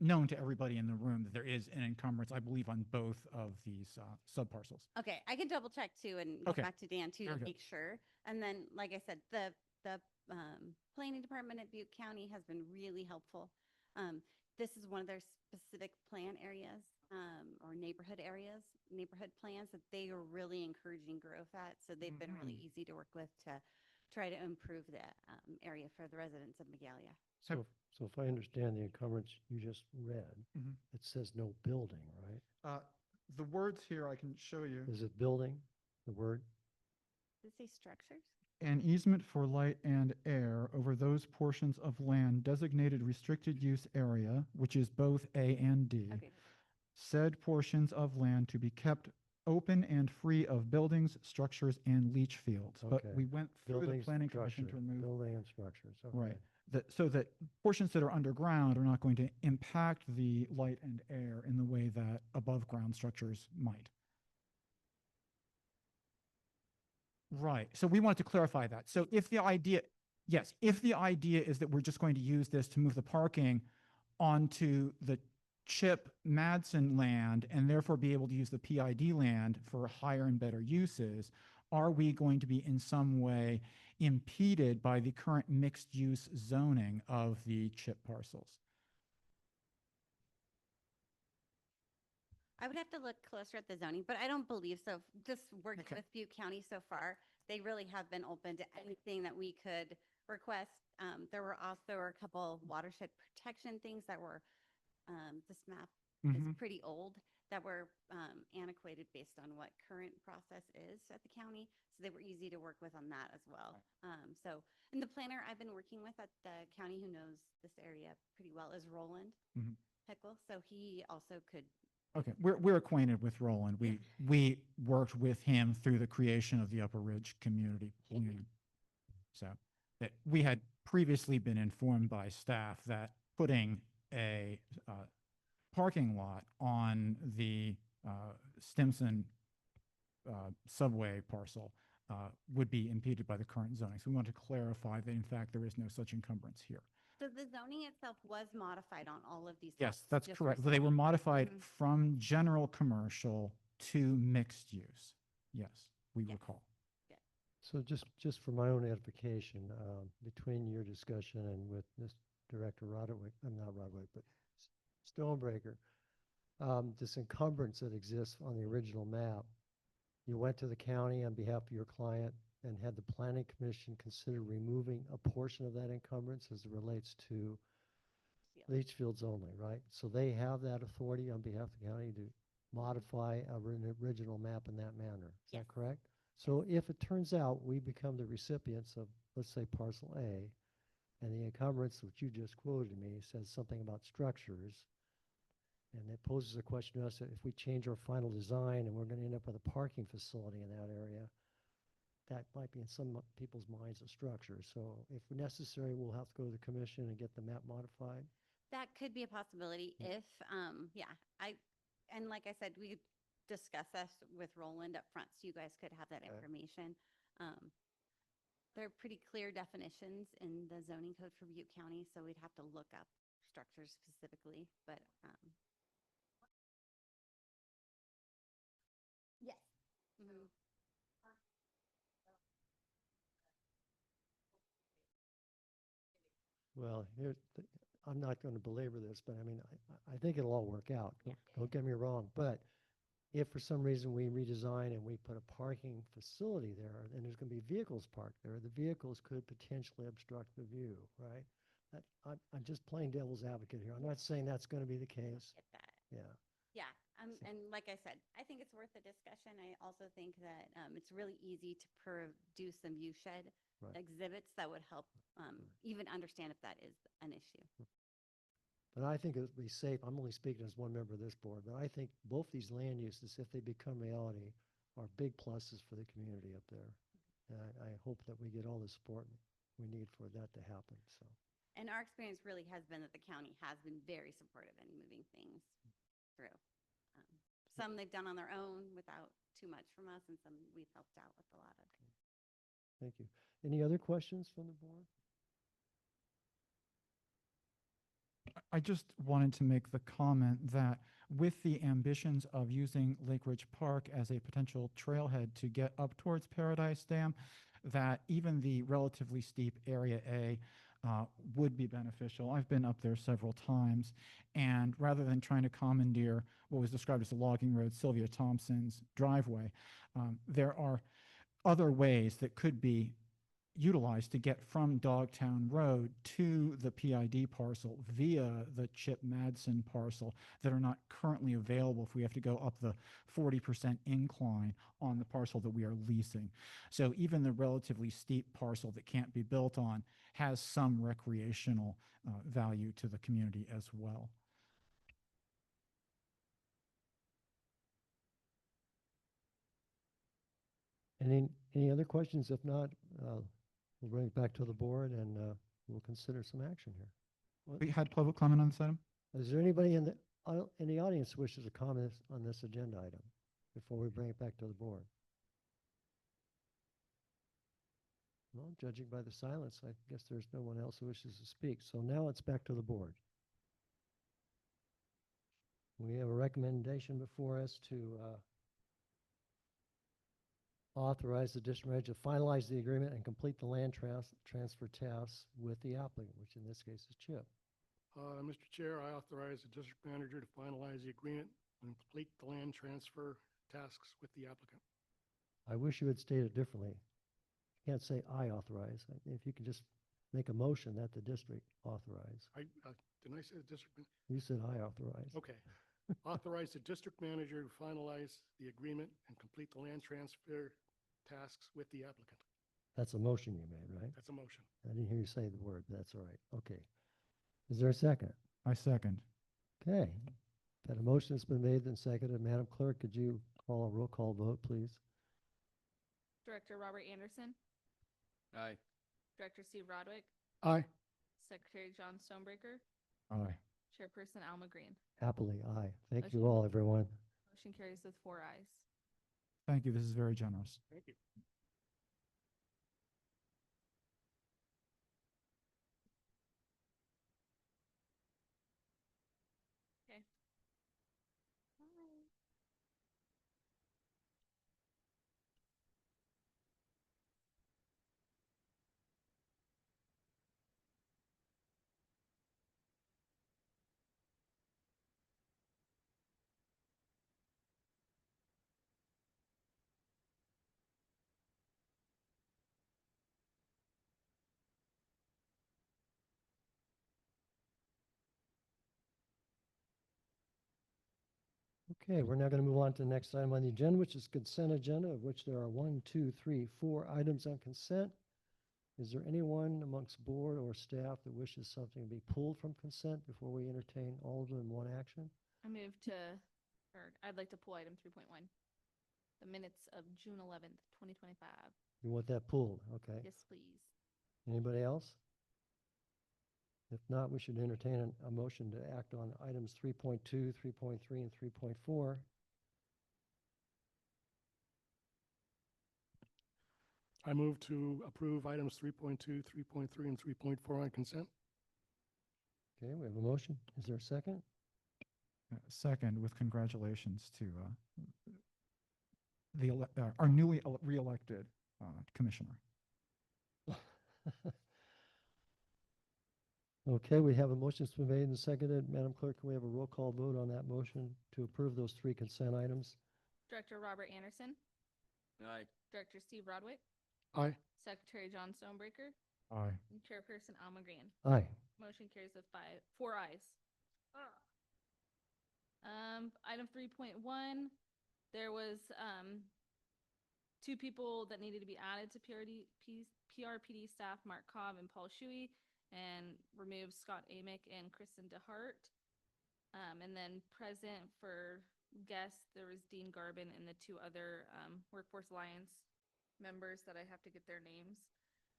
S6: known to everybody in the room that there is an encumbrance, I believe, on both of these subparcels.
S8: Okay, I can double check too and go
S6: Okay.
S8: back to Dan too to
S6: Very good.
S8: make sure. And then, like I said, the planning department at Butte County has been really helpful. This is one of their specific plan areas or neighborhood plans that they are really encouraging growth at. So they've been really easy to work with to try to improve the area for the residents of Magalia.
S1: So, so if I understand the encumbrance you just read,
S6: Mhm.
S1: it says no building, right?
S6: The words here I can show you.
S1: Is it building, the word?
S8: Does it say structures?
S6: An easement for light and air over those portions of land designated restricted use area, which is both A and D.
S8: Okay.
S6: Said portions of land to be kept open and free of buildings, structures, and leach fields. But
S1: Okay.
S6: we went through the
S1: Buildings,
S6: planning commission to
S1: structure,
S6: remove,
S1: building and structures, okay.
S6: right, so that portions that are underground are not going to impact the light and air in the way that above ground structures might. Right. So we wanted to clarify that. So if the idea, yes, if the idea is that we're just going to use this to move the parking onto the Chip Madsen land and therefore be able to use the PID land for higher and better uses, are we going to be in some way impeded by the current mixed use zoning of the Chip parcels?
S8: I would have to look closer at the zoning, but I don't believe so. Just working
S6: Okay.
S8: with Butte County so far, they really have been open to anything that we could request. There were also a couple watershed protection things that were, this map is
S6: Mhm.
S8: pretty old, that were antiquated based on what current process is at the county. So they were easy to work with on that as well. And the planner I've been working with at the county who knows this area pretty well is Roland
S6: Mhm.
S8: Pickle. So he also could
S6: Okay, we're acquainted with Roland. We worked with him through the creation of the Upper Ridge Community Plan. So that we had previously been informed by staff that putting a parking lot on the Stimson subway parcel would be impeded by the current zoning. So we want to clarify that in fact there is no such encumbrance here.
S8: So the zoning itself was modified on all of these
S6: Yes,
S8: lots
S6: that's
S8: just
S6: correct. They were
S8: recently.
S6: modified
S8: Mhm.
S6: from general commercial to mixed use. Yes, we
S8: Yes.
S6: recall.
S1: So just for my own edification, between your discussion and with this Director Roderick, I'm not Roderick, but Stonebreaker, this encumbrance that exists on the original map. You went to the county on behalf of your client and had the planning commission consider removing a portion of that encumbrance as it relates to leach fields only, right? So they have that authority on behalf of the county to modify an original map in that manner. Is
S8: Yes.
S1: that correct? So if it turns out we become the recipients of, let's say, parcel A, and the encumbrance which you just quoted me says something about structures, and it poses a question to us that if we change our final design and we're going to end up with a parking facility in that area, that might be in some people's minds a structure. So if necessary, we'll have to go to the commission and get the map modified.
S8: That could be a possibility if, and like I said, we discussed this with Roland up front, so you guys could have that
S1: Okay.
S8: information. There are pretty clear definitions in the zoning code for Butte County, so we'd have to look up structures specifically, but, yes. Mhm.
S1: Well, I'm not going to belabor this, but I mean, I think it'll all work out.
S8: Yeah.
S1: Don't get me wrong. But if for some reason we redesign and we put a parking facility there, and there's going to be vehicles parked there, the vehicles could potentially obstruct the view, right? I'm just playing devil's advocate here. I'm not saying that's going to be the case.
S8: Get that.
S1: Yeah.
S8: Yeah, and like I said, I think it's worth a discussion. I also think that it's really easy to produce some view shed
S1: Right.
S8: exhibits that would help even understand if that is an issue.
S1: But I think it would be safe. I'm only speaking as one member of this board, but I think both these land uses, if they become reality, are big pluses for the community up there. And I hope that we get all the support we need for that to happen. So.
S8: And our experience really has been that the county has been very supportive in moving things through. Some they've done on their own without too much from us, and some we've helped out with a lot of.
S1: Thank you. Any other questions from the board?
S6: I just wanted to make the comment that with the ambitions of using Lake Ridge Park as a potential trailhead to get up towards Paradise Dam, that even the relatively steep Area A would be beneficial. I've been up there several times, and rather than trying to commandeer what was described as a logging road, Sylvia Thompson's driveway, there are other ways that could be utilized to get from Dogtown Road to the PID parcel via the Chip Madsen parcel that are not currently available if we have to go up the 40% incline on the parcel that we are leasing. So even the relatively steep parcel that can't be built on has some recreational value to the community as well.
S1: Any other questions? If not, we'll bring it back to the board and we'll consider some action here.
S6: We had public comment on this item?
S1: Is there anybody in the audience who wishes to comment on this agenda item before we bring it back to the board? Well, judging by the silence, I guess there's no one else who wishes to speak. So now it's back to the board. We have a recommendation before us to authorize the district manager to finalize the agreement and complete the land transfer tasks with the applicant, which in this case is Chip.
S4: Mr. Chair, I authorize the district manager to finalize the agreement and complete the land transfer tasks with the applicant.
S1: I wish you had stated it differently. You can't say I authorize. If you could just make a motion that the district authorize.
S4: Didn't I say the district?
S1: You said I authorize.
S4: Okay. Authorize the district manager to finalize the agreement and complete the land transfer tasks with the applicant.
S1: That's a motion you made, right?
S4: That's a motion.
S1: I didn't hear you say the word, but that's all right. Okay. Is there a second?
S6: I second.
S1: Okay. That a motion has been made and seconded. Madam Clerk, could you call a roll call vote, please?
S2: Director Robert Anderson,
S9: Aye.
S2: Director Steve Rodwick,
S4: Aye.
S2: Secretary John Stonebreaker,
S6: Aye.
S2: Chairperson Alma Green.
S1: Happily, aye. Thank you
S2: Motion-
S1: all, everyone.
S2: Motion carries with 4 ayes.
S6: Thank you. This is very generous.
S4: Thank you.
S2: Okay.
S1: Okay, we're now going to move on to the next item on the agenda, which is consent agenda, of which there are 4 items on consent. Is there anyone amongst board or staff that wishes something to be pulled from consent before we entertain all of them in one action?
S2: I move to, or I'd like to pull item 3.1, the minutes of June 11th, 2025.
S1: You want that pulled? Okay.
S2: Yes, please.
S1: Anybody else? If not, we should entertain a motion to act on items 3.2, 3.3, and 3.4.
S4: I move to approve items 3.2, 3.3, and 3.4 on consent.
S1: Okay, we have a motion. Is there a second?
S6: Second, with congratulations to our newly re-elected commissioner.
S1: Okay, we have a motion that's been made and seconded. Madam Clerk, can we have a roll call vote on that motion to approve those 3 consent items?
S2: Director Robert Anderson,
S9: Aye.
S2: Director Steve Rodwick,
S4: Aye.
S2: Secretary John Stonebreaker,
S6: Aye.
S2: and Chairperson Alma Green.
S1: Aye.
S2: Motion carries with 4 ayes. Item 3.1, there was 2 people that needed to be added to PRPD staff, Mark Cobb and Paul Shuey, and remove Scott Amick and Kristen DeHart. And then present for guests, there was Dean Garbin and the 2 other Workforce Alliance members that I have to get their names.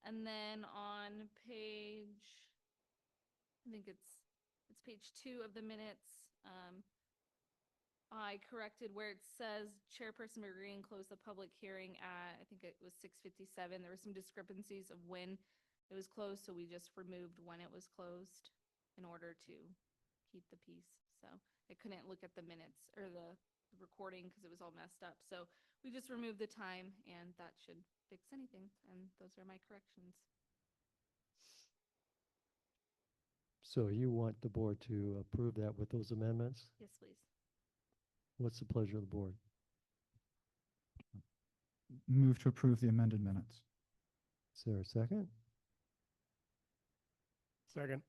S2: And then on page, I think it's page 2 of the minutes. I corrected where it says Chairperson McGreen closed the public hearing at, I think it was 6:57. There were some discrepancies of when it was closed, so we just removed when it was closed in order to keep the peace. So I couldn't look at the minutes or the recording because it was all messed up. So we just removed the time, and that should fix anything. And those are my corrections.
S1: So you want the board to approve that with those amendments?
S2: Yes, please.
S1: What's the pleasure of the board?
S6: Move to approve the amended minutes.
S1: Is there a second?
S4: Second.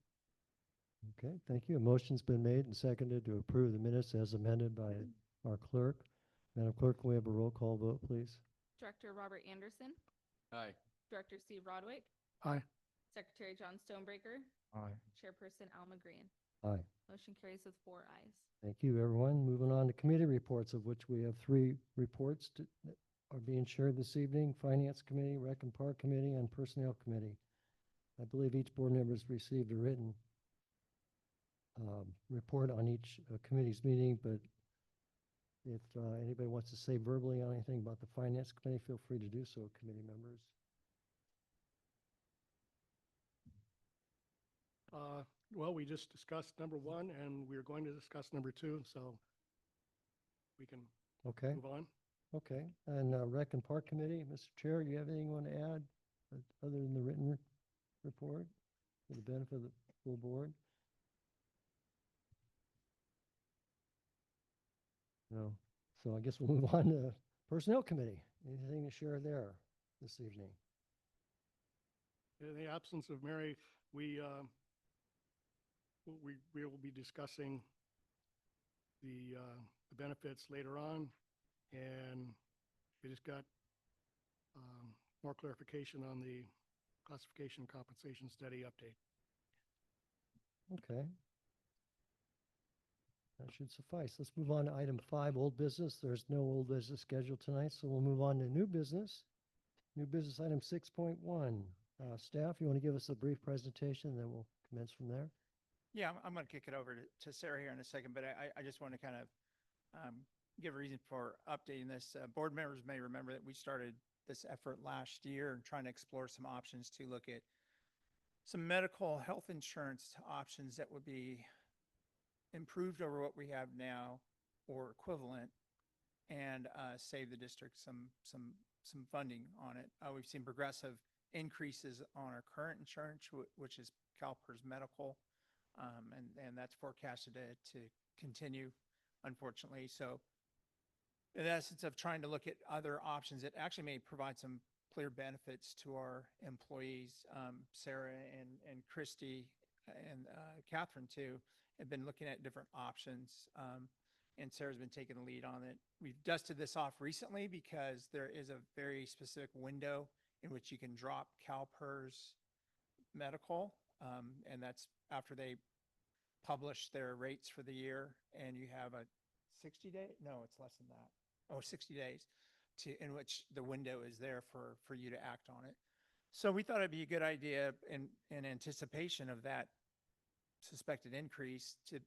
S1: Okay, thank you. A motion's been made and seconded to approve the minutes as amended by our clerk. Madam Clerk, can we have a roll call vote, please?
S2: Director Robert Anderson,
S9: Aye.
S2: Director Steve Rodwick,
S4: Aye.
S2: Secretary John Stonebreaker,
S6: Aye.
S2: Chairperson Alma Green.
S1: Aye.
S2: Motion carries with 4 ayes.
S1: Thank you, everyone. Moving on to committee reports, of which we have 3 reports that are being shared this evening: Finance Committee, Rec and Park Committee, and Personnel Committee. I believe each board member has received a written report on each committee's meeting, but if anybody wants to say verbally on anything about the Finance Committee, feel free to do so, committee members.
S4: Well, we just discussed number 1, and we're going to discuss number 2, so we can
S1: Okay,
S4: move on.
S1: okay. And Rec and Park Committee, Mr. Chair, do you have anything you want to add other than the written report for the benefit of the full board? No. So I guess we'll move on to Personnel Committee. Anything to share there this evening?
S4: In the absence of Mary, we will be discussing the benefits later on, and we just got more clarification on the classification compensation study update.
S1: Okay. That should suffice. Let's move on to item 5, old business. There's no old business scheduled tonight, so we'll move on to new business. New business item 6.1. Staff, you want to give us a brief presentation, then we'll commence from there?
S3: Yeah, I'm going to kick it over to Sarah here in a second, but I just want to kind of give a reason for updating this. Board members may remember that we started this effort last year and trying to explore some options to look at some medical health insurance options that would be improved over what we have now or equivalent, and save the district some funding on it. We've seen progressive increases on our current insurance, which is CalPERS Medical, and that's forecasted to continue, unfortunately. So in the essence of trying to look at other options, it actually may provide some clear benefits to our employees. Sarah and Christy and Catherine too have been looking at different options. and Sarah's been taking the lead on it. We've dusted this off recently because there is a very specific window in which you can drop CalPERS medical, and that's after they publish their rates for the year, and you have a 60-day, no, it's less than that. Oh, 60 days in which the window is there for you to act on it. So we thought it'd be a good idea in anticipation of that suspected increase to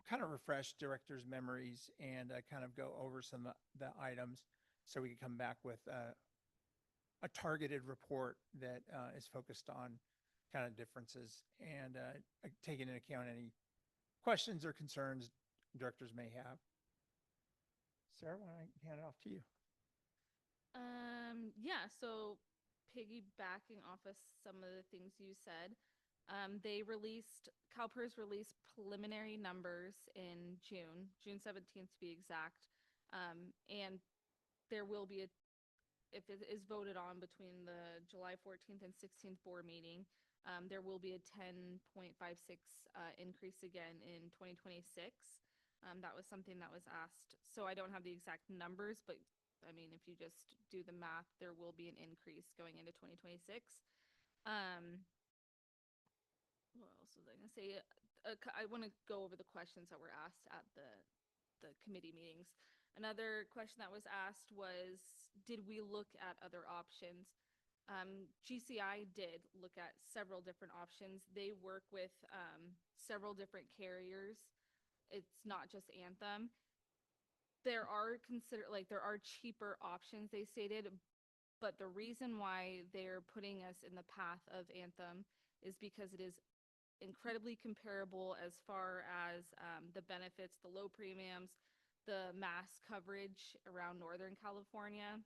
S3: kind of refresh directors' memories and kind of go over some of the items so we can come back with a targeted report that is focused on kind of differences and taking into account any questions or concerns directors may have. Sarah, why don't I hand it off to you?
S2: Yeah, so piggybacking off of some of the things you said, CalPERS released preliminary numbers in June 17th to be exact. And there will be if it is voted on between the July 14th and 16th board meeting, there will be a 10.56 increase again in 2026. That was something that was asked. So I don't have the exact numbers, but I mean, if you just do the math, there will be an increase going into 2026. What else was I going to say? I want to go over the questions that were asked at the committee meetings. Another question that was asked was, did we look at other options? GCI did look at several different options. They work with several different carriers. It's not just Anthem. There are cheaper options, they stated, but the reason why they're putting us in the path of Anthem is because it is incredibly comparable as far as the benefits, the low premiums, the mass coverage around Northern California,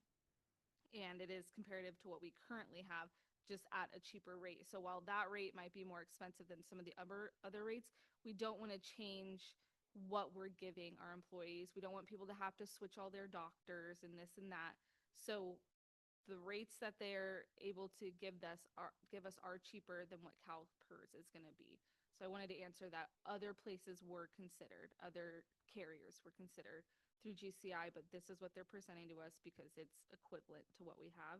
S2: and it is comparative to what we currently have, just at a cheaper rate. So while that rate might be more expensive than some of the other rates, we don't want to change what we're giving our employees. We don't want people to have to switch all their doctors and this and that. So the rates that they're able to give us are cheaper than what CalPERS is going to be. So I wanted to answer that. Other places were considered, other carriers were considered through GCI, but this is what they're presenting to us because it's equivalent to what we have.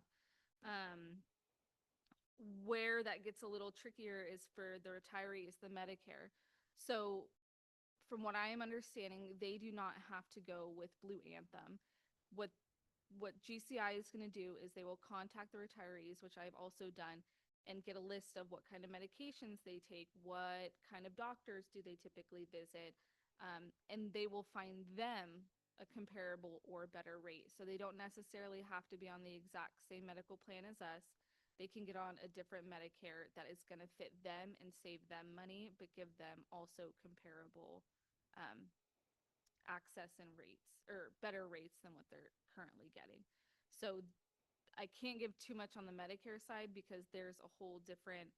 S2: Where that gets a little trickier is for the retirees, the Medicare. So from what I am understanding, they do not have to go with Blue Anthem. What GCI is going to do is they will contact the retirees, which I've also done, and get a list of what kind of medications they take, what kind of doctors do they typically visit, and they will find them a comparable or better rate. So they don't necessarily have to be on the exact same medical plan as us. They can get on a different Medicare that is going to fit them and save them money, but give them also comparable access and rates, or better rates than what they're currently getting. So I can't give too much on the Medicare side because there's a whole different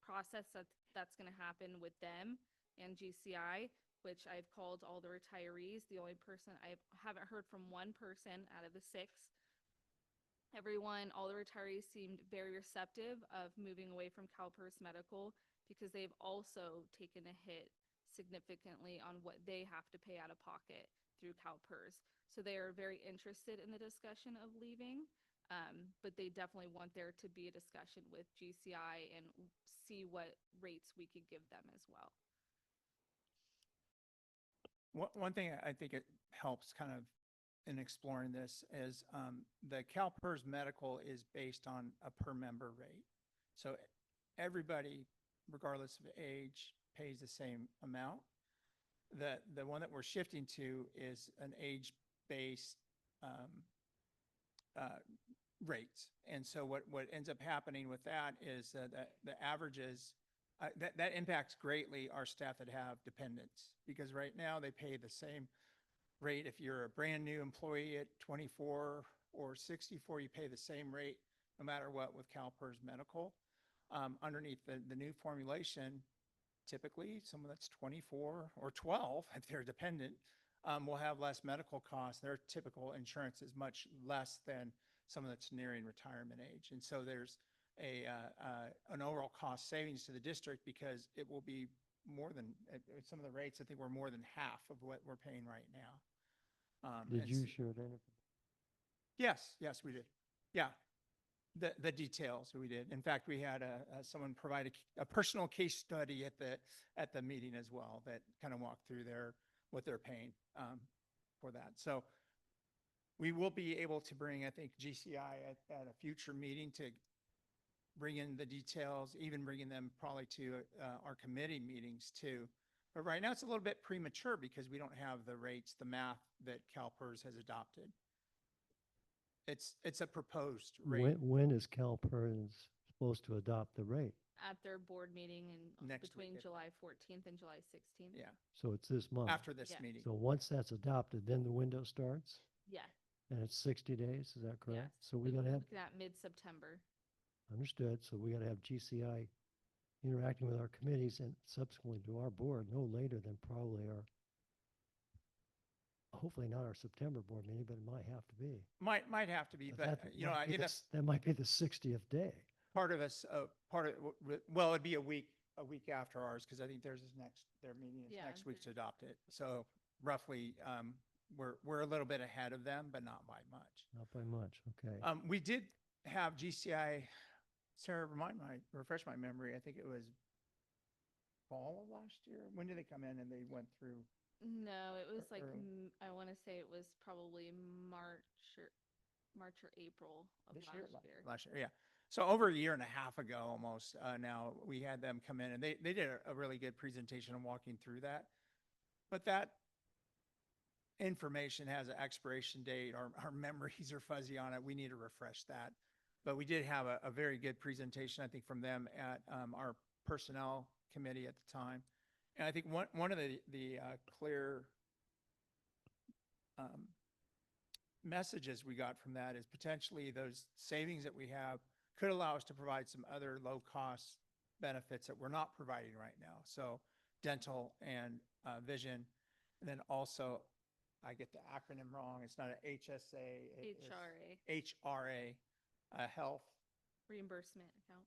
S2: process that's going to happen with them and GCI, which I've called all the retirees. The only person I haven't heard from, one person out of the 6. All the retirees seemed very receptive of moving away from CalPERS Medical because they've also taken a hit significantly on what they have to pay out of pocket through CalPERS. So they are very interested in the discussion of leaving, but they definitely want there to be a discussion with GCI and see what rates we could give them as well.
S3: One thing I think it helps kind of in exploring this is the CalPERS medical is based on a per member rate. So everybody, regardless of age, pays the same amount. The one that we're shifting to is an age-based rates. And so what ends up happening with that is that the averages, that impacts greatly our staff that have dependents, because right now they pay the same rate. If you're a brand new employee at 24 or 64, you pay the same rate no matter what with CalPERS Medical. Underneath the new formulation, typically someone that's 24 or 12, if they're dependent, will have less medical costs. Their typical insurance is much less than someone that's nearing retirement age. And so there's an overall cost savings to the district because it will be more than, some of the rates, I think were more than half of what we're paying right now.
S1: Did
S3: and
S1: you
S3: s-
S1: share that?
S3: Yes, yes, we did. Yeah. The details we did. In fact, we had someone provide a personal case study at the meeting as well that kind of walked through what they're paying for that. So we will be able to bring, I think, GCI at a future meeting to bring in the details, even bringing them probably to our committee meetings too. But right now it's a little bit premature because we don't have the rates, the math that CalPERS has adopted. It's a proposed rate.
S1: When is CalPERS supposed to adopt the rate?
S2: At their board meeting in
S3: Next week,
S2: between
S3: if-
S2: July 14th and July 16th.
S3: Yeah,
S1: So it's this month.
S3: after this
S2: Yeah.
S3: meeting.
S1: So once that's adopted, then the window starts,
S2: Yeah.
S1: and it's 60 days, is that correct?
S2: Yes.
S1: So we're gonna have,
S2: Looking at mid-September.
S1: understood, so we gotta have GCI interacting with our committees and subsequently to our board no later than probably hopefully not our September board meeting, but it might have to be.
S3: Might have to be, but
S1: might be
S3: in
S1: the
S3: a
S1: s- that might be the 60th day.
S3: part of us, well, it'd be a week after ours, because I think their meeting is
S2: Yeah,
S3: next week to
S2: theirs-
S3: adopt it. So roughly, we're a little bit ahead of them, but not by much.
S1: Not by much, okay.
S3: We did have GCI, Sarah, refresh my memory. I think it was fall of last year. When did they come in and they went through?
S2: No, it was like,
S3: early.
S2: I want to say it was probably March or April of
S3: This
S2: last
S3: year?
S2: year.
S3: Last year, yeah. So over a year and a half ago almost, now we had them come in and they did a really good presentation on walking through that. But that information has an expiration date. Our memories are fuzzy on it. We need to refresh that. But we did have a very good presentation, I think, from them at our personnel committee at the time. And I think one of the clear messages we got from that is potentially those savings that we have could allow us to provide some other low-cost benefits that we're not providing right now. So dental and vision. And then also, I get the acronym wrong. It's not an HSA. It's HRA, health.
S2: Reimbursement account.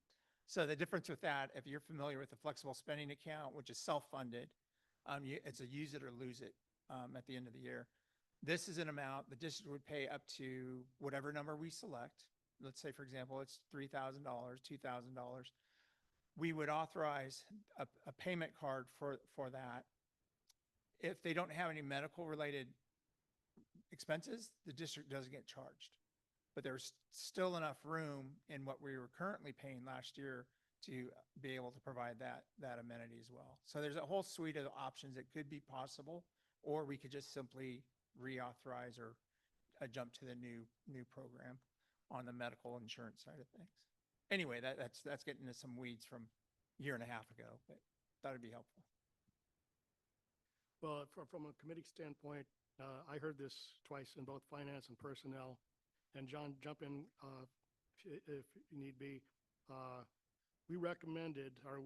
S3: So the difference with that, if you're familiar with the flexible spending account, which is self-funded, it's a use it or lose it at the end of the year. This is an amount the district would pay up to whatever number we select. Let's say, for example, it's $3,000, $2,000. We would authorize a payment card for that. If they don't have any medical related expenses, the district doesn't get charged. But there's still enough room in what we were currently paying last year to be able to provide that amenity as well. So there's a whole suite of options that could be possible, or we could just simply reauthorize or jump to the new program on the medical insurance side of things. Anyway, that's getting into some weeds from a year and a half ago, but thought it'd be helpful.
S4: Well, from a committee standpoint, I heard this twice in both finance and personnel. And John, jump in if need be. We recommended, or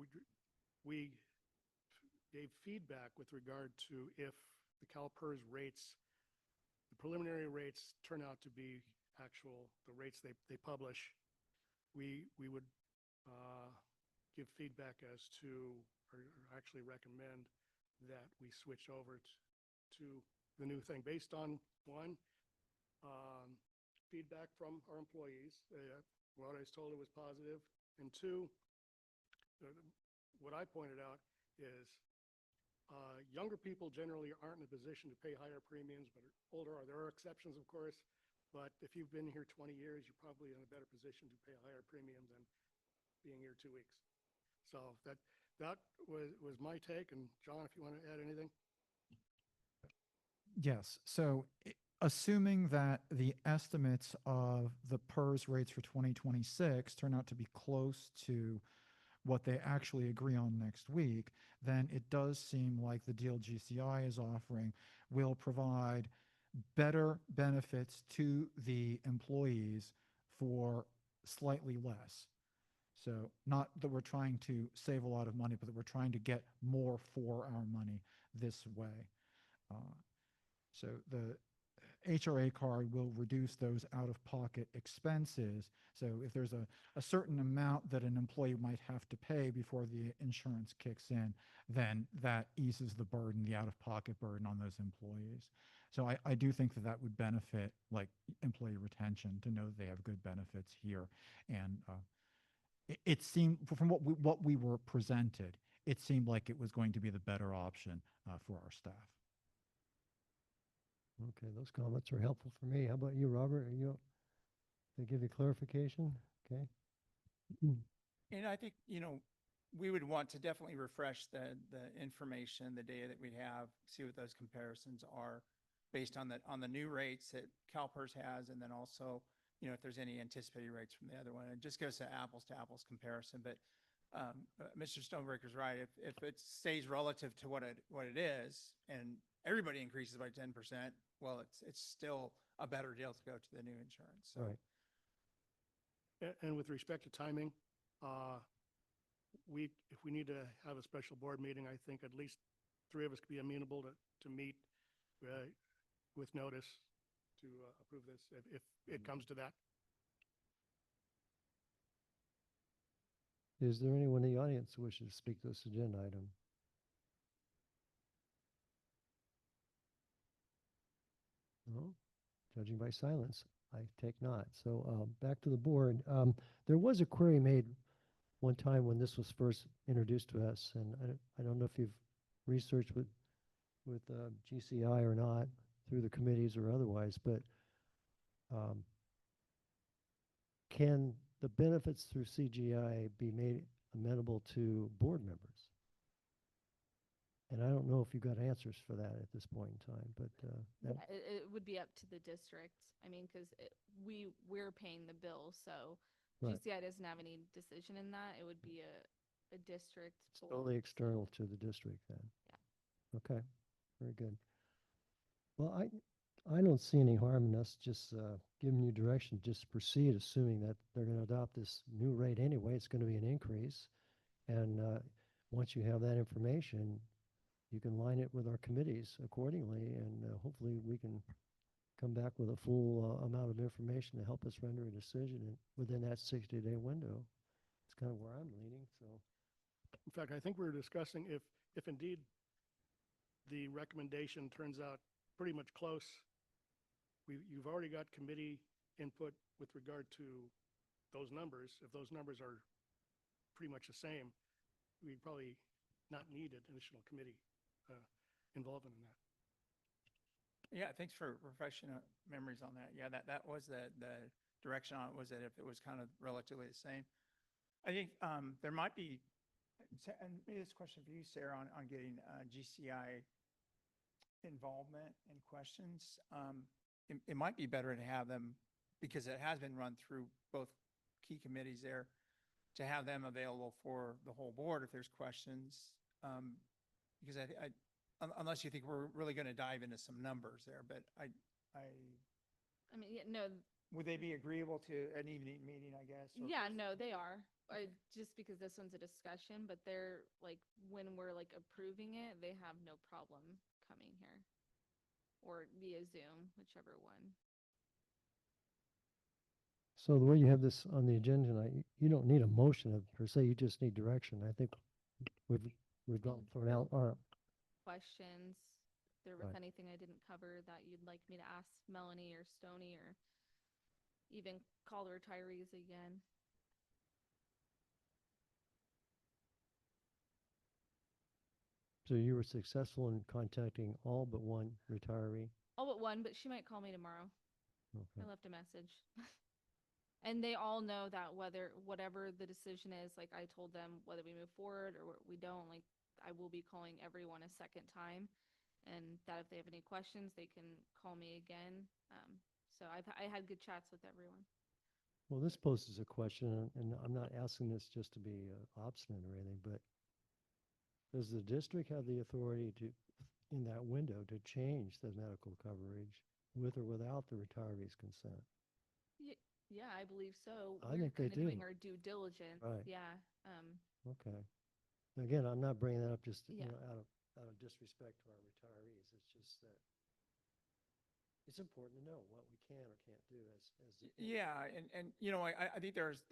S4: we gave feedback with regard to if the CalPERS rates, the preliminary rates turn out to be the rates they publish, we would give feedback as to, or actually recommend that we switch over to the new thing based on one, feedback from our employees. What I was told it was positive. And two, what I pointed out is younger people generally aren't in a position to pay higher premiums, but older are. There are exceptions, of course. But if you've been here 20 years, you're probably in a better position to pay a higher premium than being here 2 weeks. So that was my take. And John, if you want to add anything.
S6: Yes. So assuming that the estimates of the PERS rates for 2026 turn out to be close to what they actually agree on next week, then it does seem like the deal GCI is offering will provide better benefits to the employees for slightly less. So not that we're trying to save a lot of money, but that we're trying to get more for our money this way. So HRA card will reduce those out-of-pocket expenses. So if there's a certain amount that an employee might have to pay before the insurance kicks in, then that eases the burden, the out-of-pocket burden on those employees. So I do think that that would benefit like employee retention to know that they have good benefits here. And it seemed from what we were presented, it seemed like it was going to be the better option for our staff.
S1: Okay, those comments are helpful for me. How about you, Robert? Are you, they give you clarification? Okay.
S3: And I think, we would want to definitely refresh the information, the data that we have, see what those comparisons are based on the new rates that CalPERS has, and then also, if there's any anticipated rates from the other one. It just goes to apples comparison. But Mr. Stonebreaker's right. If it stays relative to what it is, and everybody increases by 10%, well, it's still a better deal to go to the new insurance. So.
S1: Right.
S4: And with respect to timing, if we need to have a special board meeting, I think at least 3 of us could be amenable to meet with notice to approve this if it comes to that.
S1: Is there anyone in the audience who wishes to speak to this agenda item? No? Judging by silence, I take not. So back to the board. There was a query made one time when this was first introduced to us, and I don't know if you've researched with GCI or not through the committees or otherwise, but can the benefits through CGI be made amenable to board members? And I don't know if you've got answers for that at this point in time, but that,
S2: Yeah, it would be up to the district. I mean, because we're paying the bill, so
S1: Right.
S2: GCI doesn't have any decision in that. It would be a district.
S1: it's totally external to the district then.
S2: Yeah.
S1: Okay, very good. Well, I don't see any harm in us just giving you direction, just proceed, assuming that they're going to adopt this new rate anyway. It's going to be an increase. And once you have that information, you can line it with our committees accordingly, and hopefully we can come back with a full amount of information to help us render a decision within that 60-day window. It's kind of where I'm leaning. So,
S4: In fact, I think we were discussing if indeed the recommendation turns out pretty much close, you've already got committee input with regard to those numbers. If those numbers are pretty much the same, we probably not need an additional committee involvement in that.
S3: Yeah, thanks for refreshing memories on that. Yeah, that was the direction on it, was that if it was kind of relatively the same. I think there might be, and maybe this question for you, Sarah, on getting GCI involvement in questions. It might be better to have them, because it has been run through both key committees there, to have them available for the whole board if there's questions. Because unless you think we're really going to dive into some numbers there, but I
S2: mean, yeah, no,
S3: would they be agreeable to an evening meeting, I guess? Or
S2: yeah, no, they are. Just because this one's a discussion, but they're like, when we're like approving it, they have no problem coming here or via Zoom, whichever one.
S1: so the way you have this on the agenda tonight, you don't need a motion per se. You just need direction. I think we've gone thrown out.
S2: Questions, if there was
S1: Right.
S2: anything I didn't cover that you'd like me to ask Melanie or Stony, or even call the retirees again.
S1: So you were successful in contacting all but one retiree.
S2: All but one, but she might call me tomorrow.
S1: Okay.
S2: I left a message. And they all know that whatever the decision is, like I told them, whether we move forward or we don't, like I will be calling everyone a second time, and that if they have any questions, they can call me again. So I had good chats with everyone.
S1: Well, this poses a question, and I'm not asking this just to be obstinate or anything, but does the district have the authority to, in that window, to change the medical coverage with or without the retiree's consent?
S2: Yeah, I believe so.
S1: I think they
S2: kinda doing
S1: do.
S2: our due diligence.
S1: Right.
S2: Yeah.
S1: Okay. Again, I'm not bringing that up just
S2: Yeah.
S1: out of disrespect to our retirees. It's just that It's important to know what we can or can't do as.
S3: Yeah, and you know, I think there's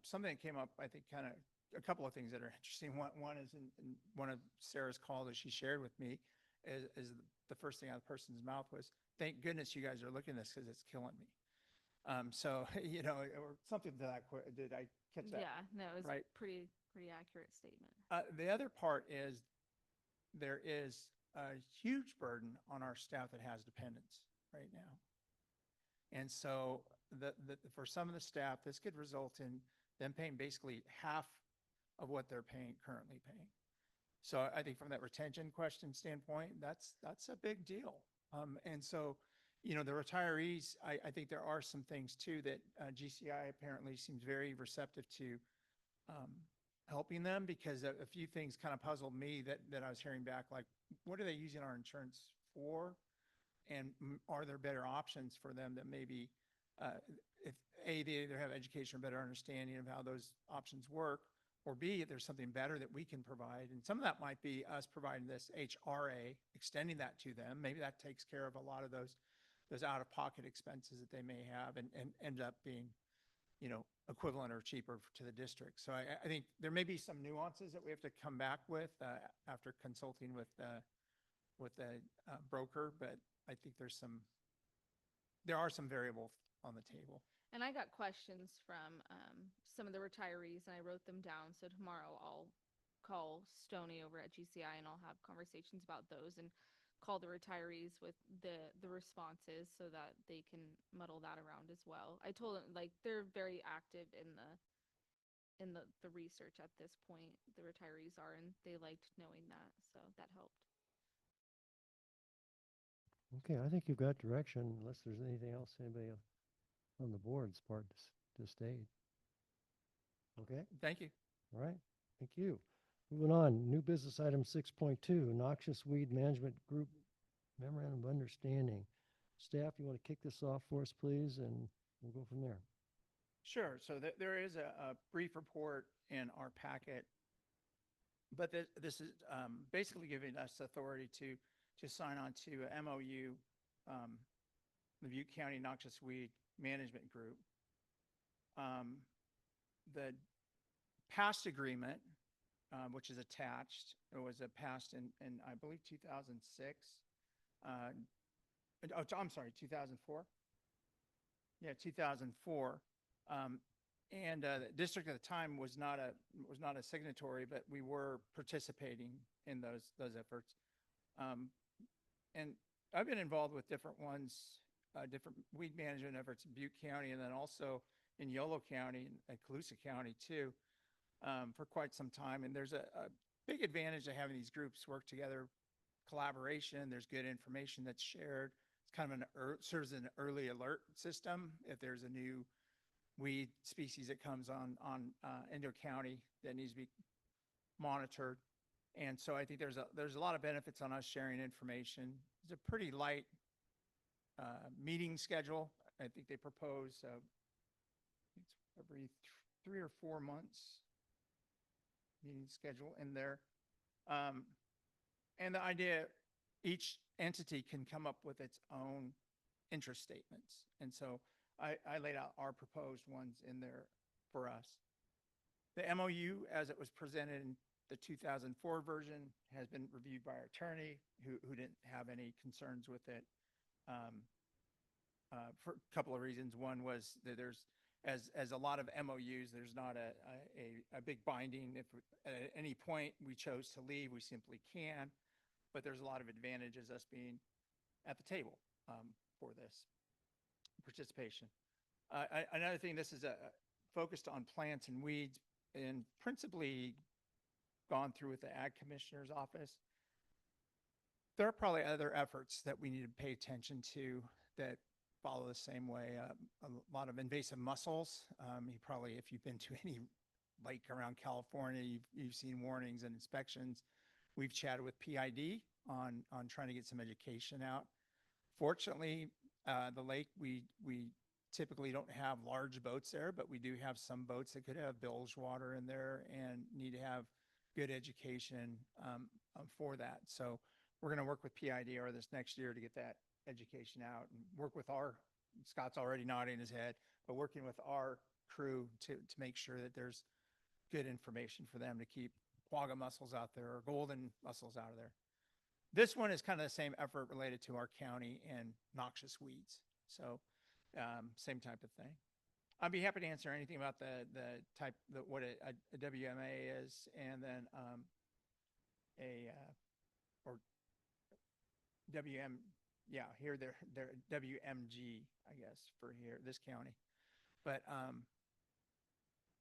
S3: something that came up, I think kind of a couple of things that are interesting. One is in one of Sarah's calls that she shared with me is the first thing out of the person's mouth was, thank goodness you guys are looking at this because it's killing me. So, you know, or something to that, did I catch that?
S2: Yeah, no, it was
S3: Right.
S2: pretty accurate statement.
S3: The other part is there is a huge burden on our staff that has dependents right now. And so for some of the staff, this could result in them paying basically half of what they're currently paying. So I think from that retention question standpoint, that's a big deal. And so, you know, the retirees, I think there are some things too that GCI apparently seems very receptive to helping them, because a few things kind of puzzled me that I was hearing back, like, what are they using our insurance for? And are there better options for them that maybe, if A, they either have education or better understanding of how those options work, or B, if there's something better that we can provide. And some of that might be us providing this HRA, extending that to them. Maybe that takes care of a lot of those out-of-pocket expenses that they may have and end up being, you know, equivalent or cheaper to the district. So I think there may be some nuances that we have to come back with after consulting with the broker, but I think there are some variables on the table.
S2: And I got questions from some of the retirees, and I wrote them down. So tomorrow I'll call Stoney over at GCI, and I'll have conversations about those and call the retirees with the responses so that they can muddle that around as well. I told them, like, they're very active in the research at this point. The retirees are, and they liked knowing that, so that helped.
S1: Okay, I think you've got direction, unless there's anything else anybody on the board's part to state. Okay,
S3: Thank you.
S1: all right, thank you. Moving on, new business item 6.2, noxious weed management group memorandum of understanding. Staff, you want to kick this off for us, please, and we'll go from there.
S3: Sure. So there is a brief report in our packet, but this is basically giving us authority to sign on to a MOU, the Butte County Noxious Weed Management Group. The past agreement, which is attached, it was passed in I believe 2006. I'm sorry, 2004. Yeah, 2004. And the district at the time was not a signatory, but we were participating in those efforts. And I've been involved with different ones, different weed management efforts in Butte County, and then also in Yolo County and Colusa County too, for quite some time. And there's a big advantage to having these groups work together, collaboration. There's good information that's shared. It's kind of serves as an early alert system if there's a new weed species that comes on into a county that needs to be monitored. And so I think there's a lot of benefits on us sharing information. It's a pretty light meeting schedule. I think they propose it's every 3 or 4 months meeting schedule in there. And the idea, each entity can come up with its own interest statements. And so I laid out our proposed ones in there for us. The MOU, as it was presented in the 2004 version, has been reviewed by our attorney, who didn't have any concerns with it, for a couple of reasons. One was that there's, as a lot of MOUs, there's not a big binding. If at any point we chose to leave, we simply can, but there's a lot of advantages us being at the table for this participation. Another thing, this is focused on plants and weeds, and principally gone through with the Ag Commissioner's office. There are probably other efforts that we need to pay attention to that follow the same way. A lot of invasive mussels. You probably, if you've been to any lake around California, you've seen warnings and inspections. We've chatted with PID on trying to get some education out. Fortunately, the lake, we typically don't have large boats there, but we do have some boats that could have bilge water in there and need to have good education for that. So we're going to work with PID over this next year to get that education out and work with Scott's already nodding his head, but working with our crew to make sure that there's good information for them to keep quagga mussels out there or golden mussels out of there. This one is kind of the same effort related to our county and noxious weeds. So same type of thing. I'd be happy to answer anything about what a WMA is, and then or here they're WMG, I guess, for this county. But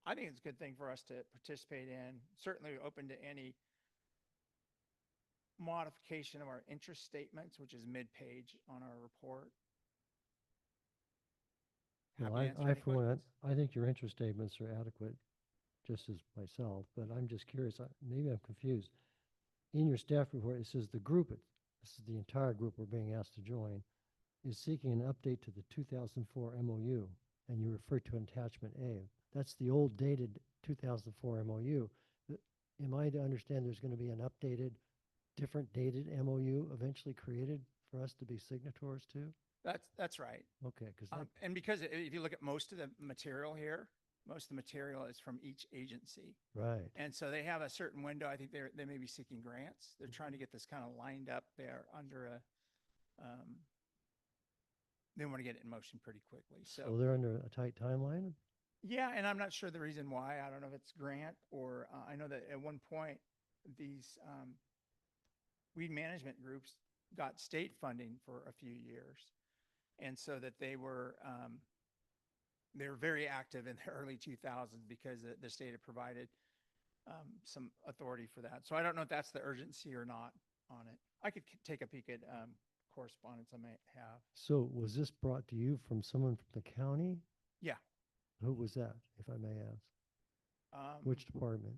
S3: I think it's a good thing for us to participate in. Certainly open to any modification of our interest statements, which is mid-page on our report.
S1: Well,
S3: Happy to answer
S1: I,
S3: any
S1: for one,
S3: questions.
S1: I think your interest statements are adequate, just as myself, but I'm just curious, maybe I'm confused. In your staff report, it says this is the entire group we're being asked to join, is seeking an update to the 2004 MOU, and you refer to attachment A. That's the old dated 2004 MOU. Am I to understand there's going to be an updated, different dated MOU eventually created for us to be signatories to?
S3: That's right.
S1: Okay, because
S3: And because if you look at most of the material here, most of the material is from each agency.
S1: right.
S3: And so they have a certain window. I think they may be seeking grants. They're trying to get this kind of lined up there under they want to get it in motion pretty quickly.
S1: So they're under a tight timeline?
S3: Yeah, and I'm not sure the reason why. I don't know if it's grant or I know that at one point these weed management groups got state funding for a few years, and so that they were very active in the early 2000s because the state had provided some authority for that. So I don't know if that's the urgency or not on it. I could take a peek at correspondence I might have.
S1: So was this brought to you from someone from the county?
S3: Yeah.
S1: Who was that, if I may ask? Which department?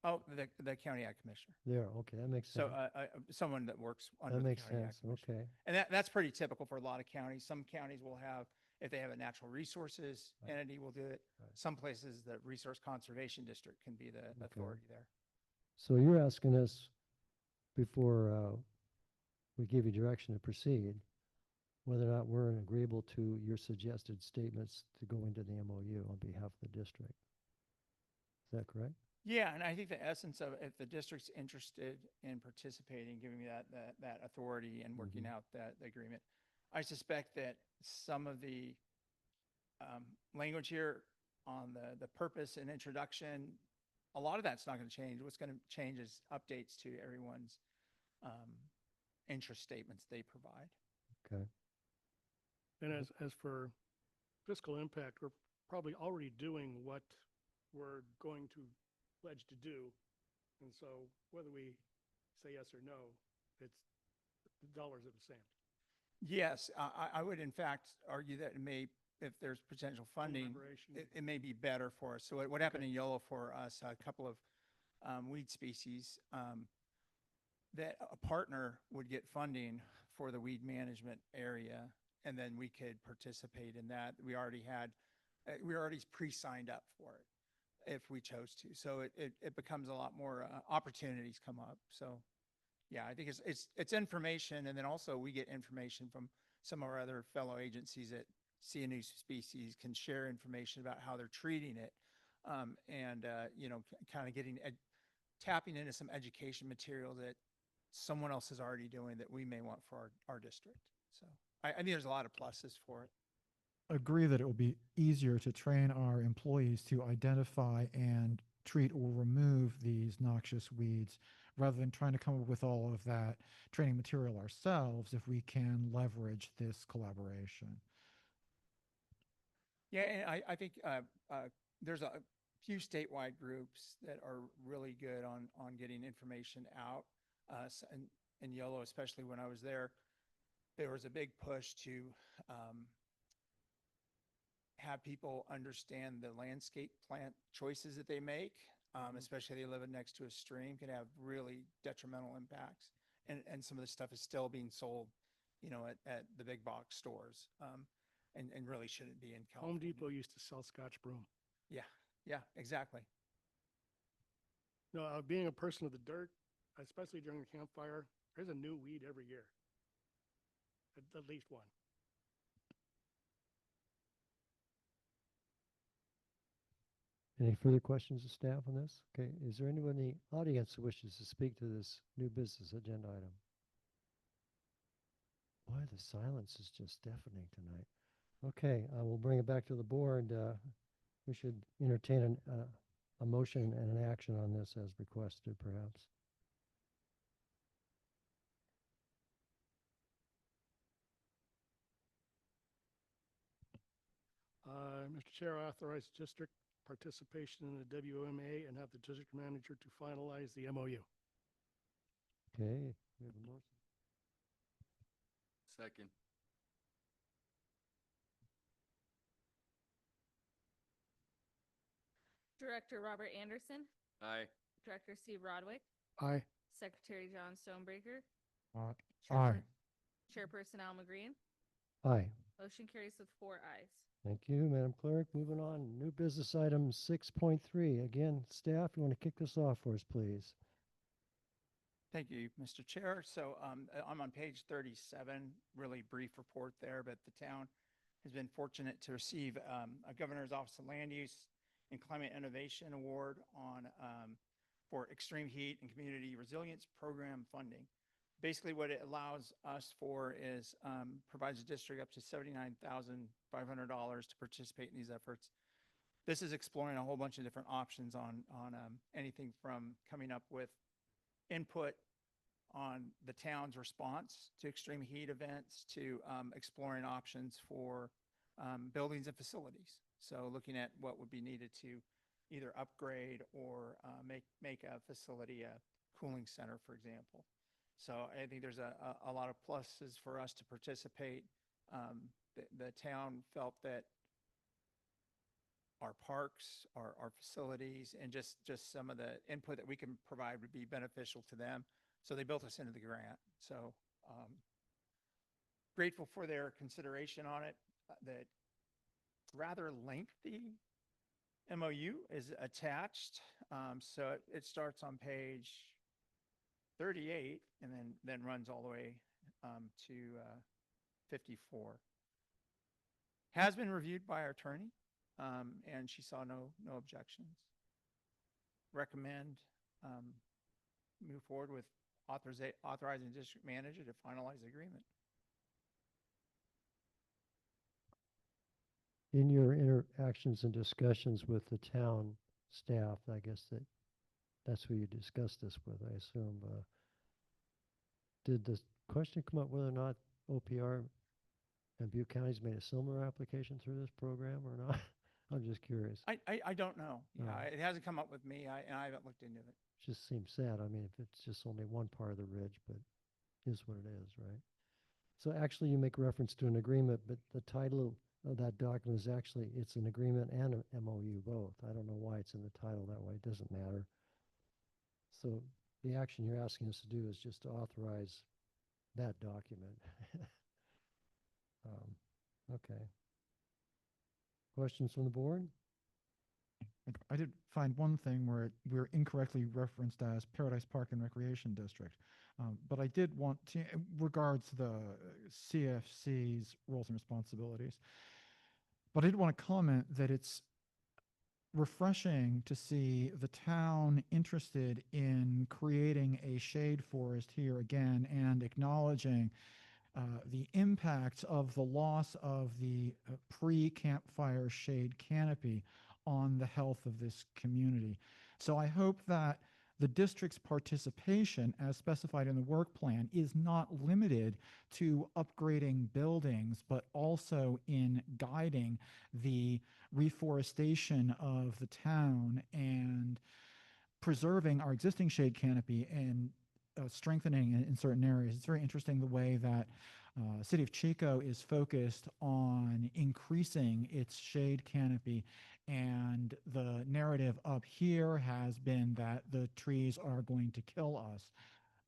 S3: Oh, the county ag commissioner.
S1: There, okay, that makes
S3: So
S1: sense.
S3: someone that works under
S1: That
S3: the
S1: makes
S3: county ag
S1: sense,
S3: commissioner.
S1: okay.
S3: And that's pretty typical for a lot of counties. Some counties will have, if they have a natural resources
S1: Right.
S3: entity, will do it.
S1: Right.
S3: Some places, the resource conservation district can be the authority there.
S1: So you're asking us, before we give you direction to proceed, whether or not we're agreeable to your suggested statements to go into the MOU on behalf of the district. Is that correct?
S3: Yeah, and I think the essence of if the district's interested in participating, giving me that authority and working
S1: Mhm.
S3: out that agreement, I suspect that some of the language here on the purpose and introduction, a lot of that's not going to change. What's going to change is updates to everyone's interest statements they provide.
S1: Okay.
S4: And as for fiscal impact, we're probably already doing what we're going to pledge to do. And so whether we say yes or no, it's the dollars are the same.
S3: Yes, I would in fact argue that if there's potential funding,
S4: Collaboration.
S3: it may be better for us. So what happened
S4: Okay.
S3: in yellow for us, a couple of weed species, that a partner would get funding for the weed management area, and then we could participate in that. We already pre-signed up for it if we chose to. So it becomes a lot more opportunities come up. So yeah, I think it's information, and then also we get information from some of our other fellow agencies that see a new species, can share information about how they're treating it, and kind of tapping into some education material that someone else is already doing that we may want for our district. So I think there's a lot of pluses for it.
S6: Agree that it will be easier to train our employees to identify and treat or remove these noxious weeds rather than trying to come up with all of that training material ourselves if we can leverage this collaboration.
S3: Yeah, and I think there's a few statewide groups that are really good on getting information out. In yellow, especially when I was there was a big push to have people understand the landscape plant choices that they make, especially if they live next to a stream, can have really detrimental impacts. And some of this stuff is still being sold, at the big box stores, and really shouldn't be in California.
S4: Home Depot used to sell Scotch broom.
S3: Yeah, exactly.
S4: No, being a person of the dirt, especially during the campfire, there's a new weed every year. at least one.
S1: Any further questions of staff on this? Okay, is there anyone in the audience who wishes to speak to this new business agenda item? Boy, the silence is just deafening tonight. Okay, we'll bring it back to the board. We should entertain a motion and an action on this as requested, perhaps.
S4: Mr. Chair, I authorize district participation in the WMA and have the district manager to finalize the MOU.
S1: Okay, we have a motion.
S9: Second.
S2: Director Robert Anderson,
S9: Aye.
S2: Director Steve Rodwick,
S4: Aye.
S2: Secretary John Stonebreaker,
S6: Aye.
S2: Chairperson Al McGreen.
S1: Aye.
S2: Motion carries with 4 ayes.
S1: Thank you, Madam Clerk. Moving on, new business item 6.3. Again, staff, you want to kick this off for us, please?
S3: Thank you, Mr. Chair. So I'm on page 37, really brief report there, but the town has been fortunate to receive a Governor's Office of Land Use and Climate Innovation Award for extreme heat and community resilience program funding. Basically, what it allows us for is provides the district up to $79,500 to participate in these efforts. This is exploring a whole bunch of different options on anything from coming up with input on the town's response to extreme heat events to exploring options for buildings and facilities. So looking at what would be needed to either upgrade or make a facility a cooling center, for example. So I think there's a lot of pluses for us to participate. The town felt that our parks, our facilities, and just some of the input that we can provide would be beneficial to them. So they built us into the grant. So grateful for their consideration on it. The rather lengthy MOU is attached. So it starts on page 38 and then runs all the way to 54. Has been reviewed by our attorney, and she saw no objections. Recommend move forward with authorizing the district manager to finalize the agreement.
S1: In your interactions and discussions with the town staff, I guess that's who you discussed this with, I assume. Did the question come up whether or not OPR and Butte County's made a similar application through this program or not? I'm just curious.
S3: I don't know.
S1: No.
S3: It hasn't come up with me, and I haven't looked into it.
S1: Just seems sad. I mean, if it's just only one part of the ridge, but is what it is, right? So actually you make reference to an agreement, but the title of that document is actually, it's an agreement and an MOU both. I don't know why it's in the title that way. It doesn't matter. So the action you're asking us to do is just to authorize that document. Okay. Questions from the board?
S6: I did find one thing where we're incorrectly referenced as Paradise Park and Recreation District. But I did want to, in regards to the CFC's roles and responsibilities, but I did want to comment that it's refreshing to see the town interested in creating a shade forest here again and acknowledging the impact of the loss of the pre-campfire shade canopy on the health of this community. So I hope that the district's participation, as specified in the work plan, is not limited to upgrading buildings, but also in guiding the reforestation of the town and preserving our existing shade canopy and strengthening it in certain areas. It's very interesting the way that City of Chico is focused on increasing its shade canopy, and the narrative up here has been that the trees are going to kill us,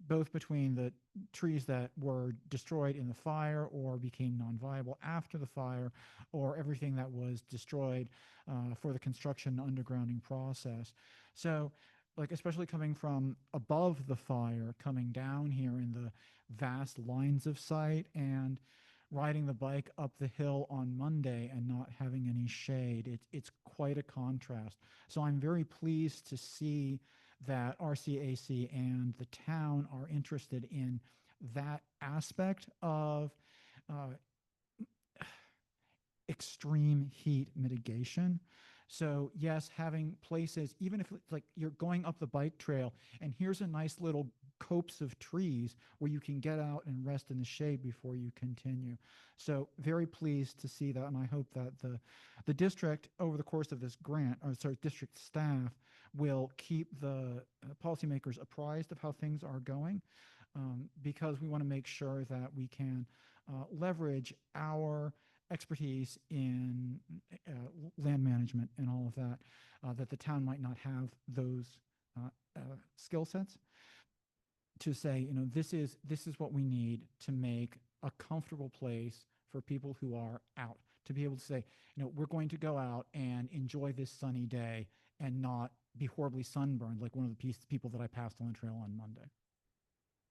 S6: both between the trees that were destroyed in the fire or became non-viable after the fire, or everything that was destroyed for the construction undergrounding process. So like especially coming from above the fire, coming down here in the vast lines of sight, and riding the bike up the hill on Monday and not having any shade. It's quite a contrast. So I'm very pleased to see that RCAC and the town are interested in that aspect of uh, extreme heat mitigation. So yes, having places, even if it's like you're going up the bike trail and here's a nice little copse of trees where you can get out and rest in the shade before you continue. So very pleased to see that, and I hope that the district over the course of this grant, or sorry, district staff will keep the policymakers apprised of how things are going, because we want to make sure that we can leverage our expertise in land management and all of that, that the town might not have those skill sets to say, this is what we need to make a comfortable place for people who are out, to be able to say, we're going to go out and enjoy this sunny day and not be horribly sunburned like one of the people that I passed on the trail on Monday.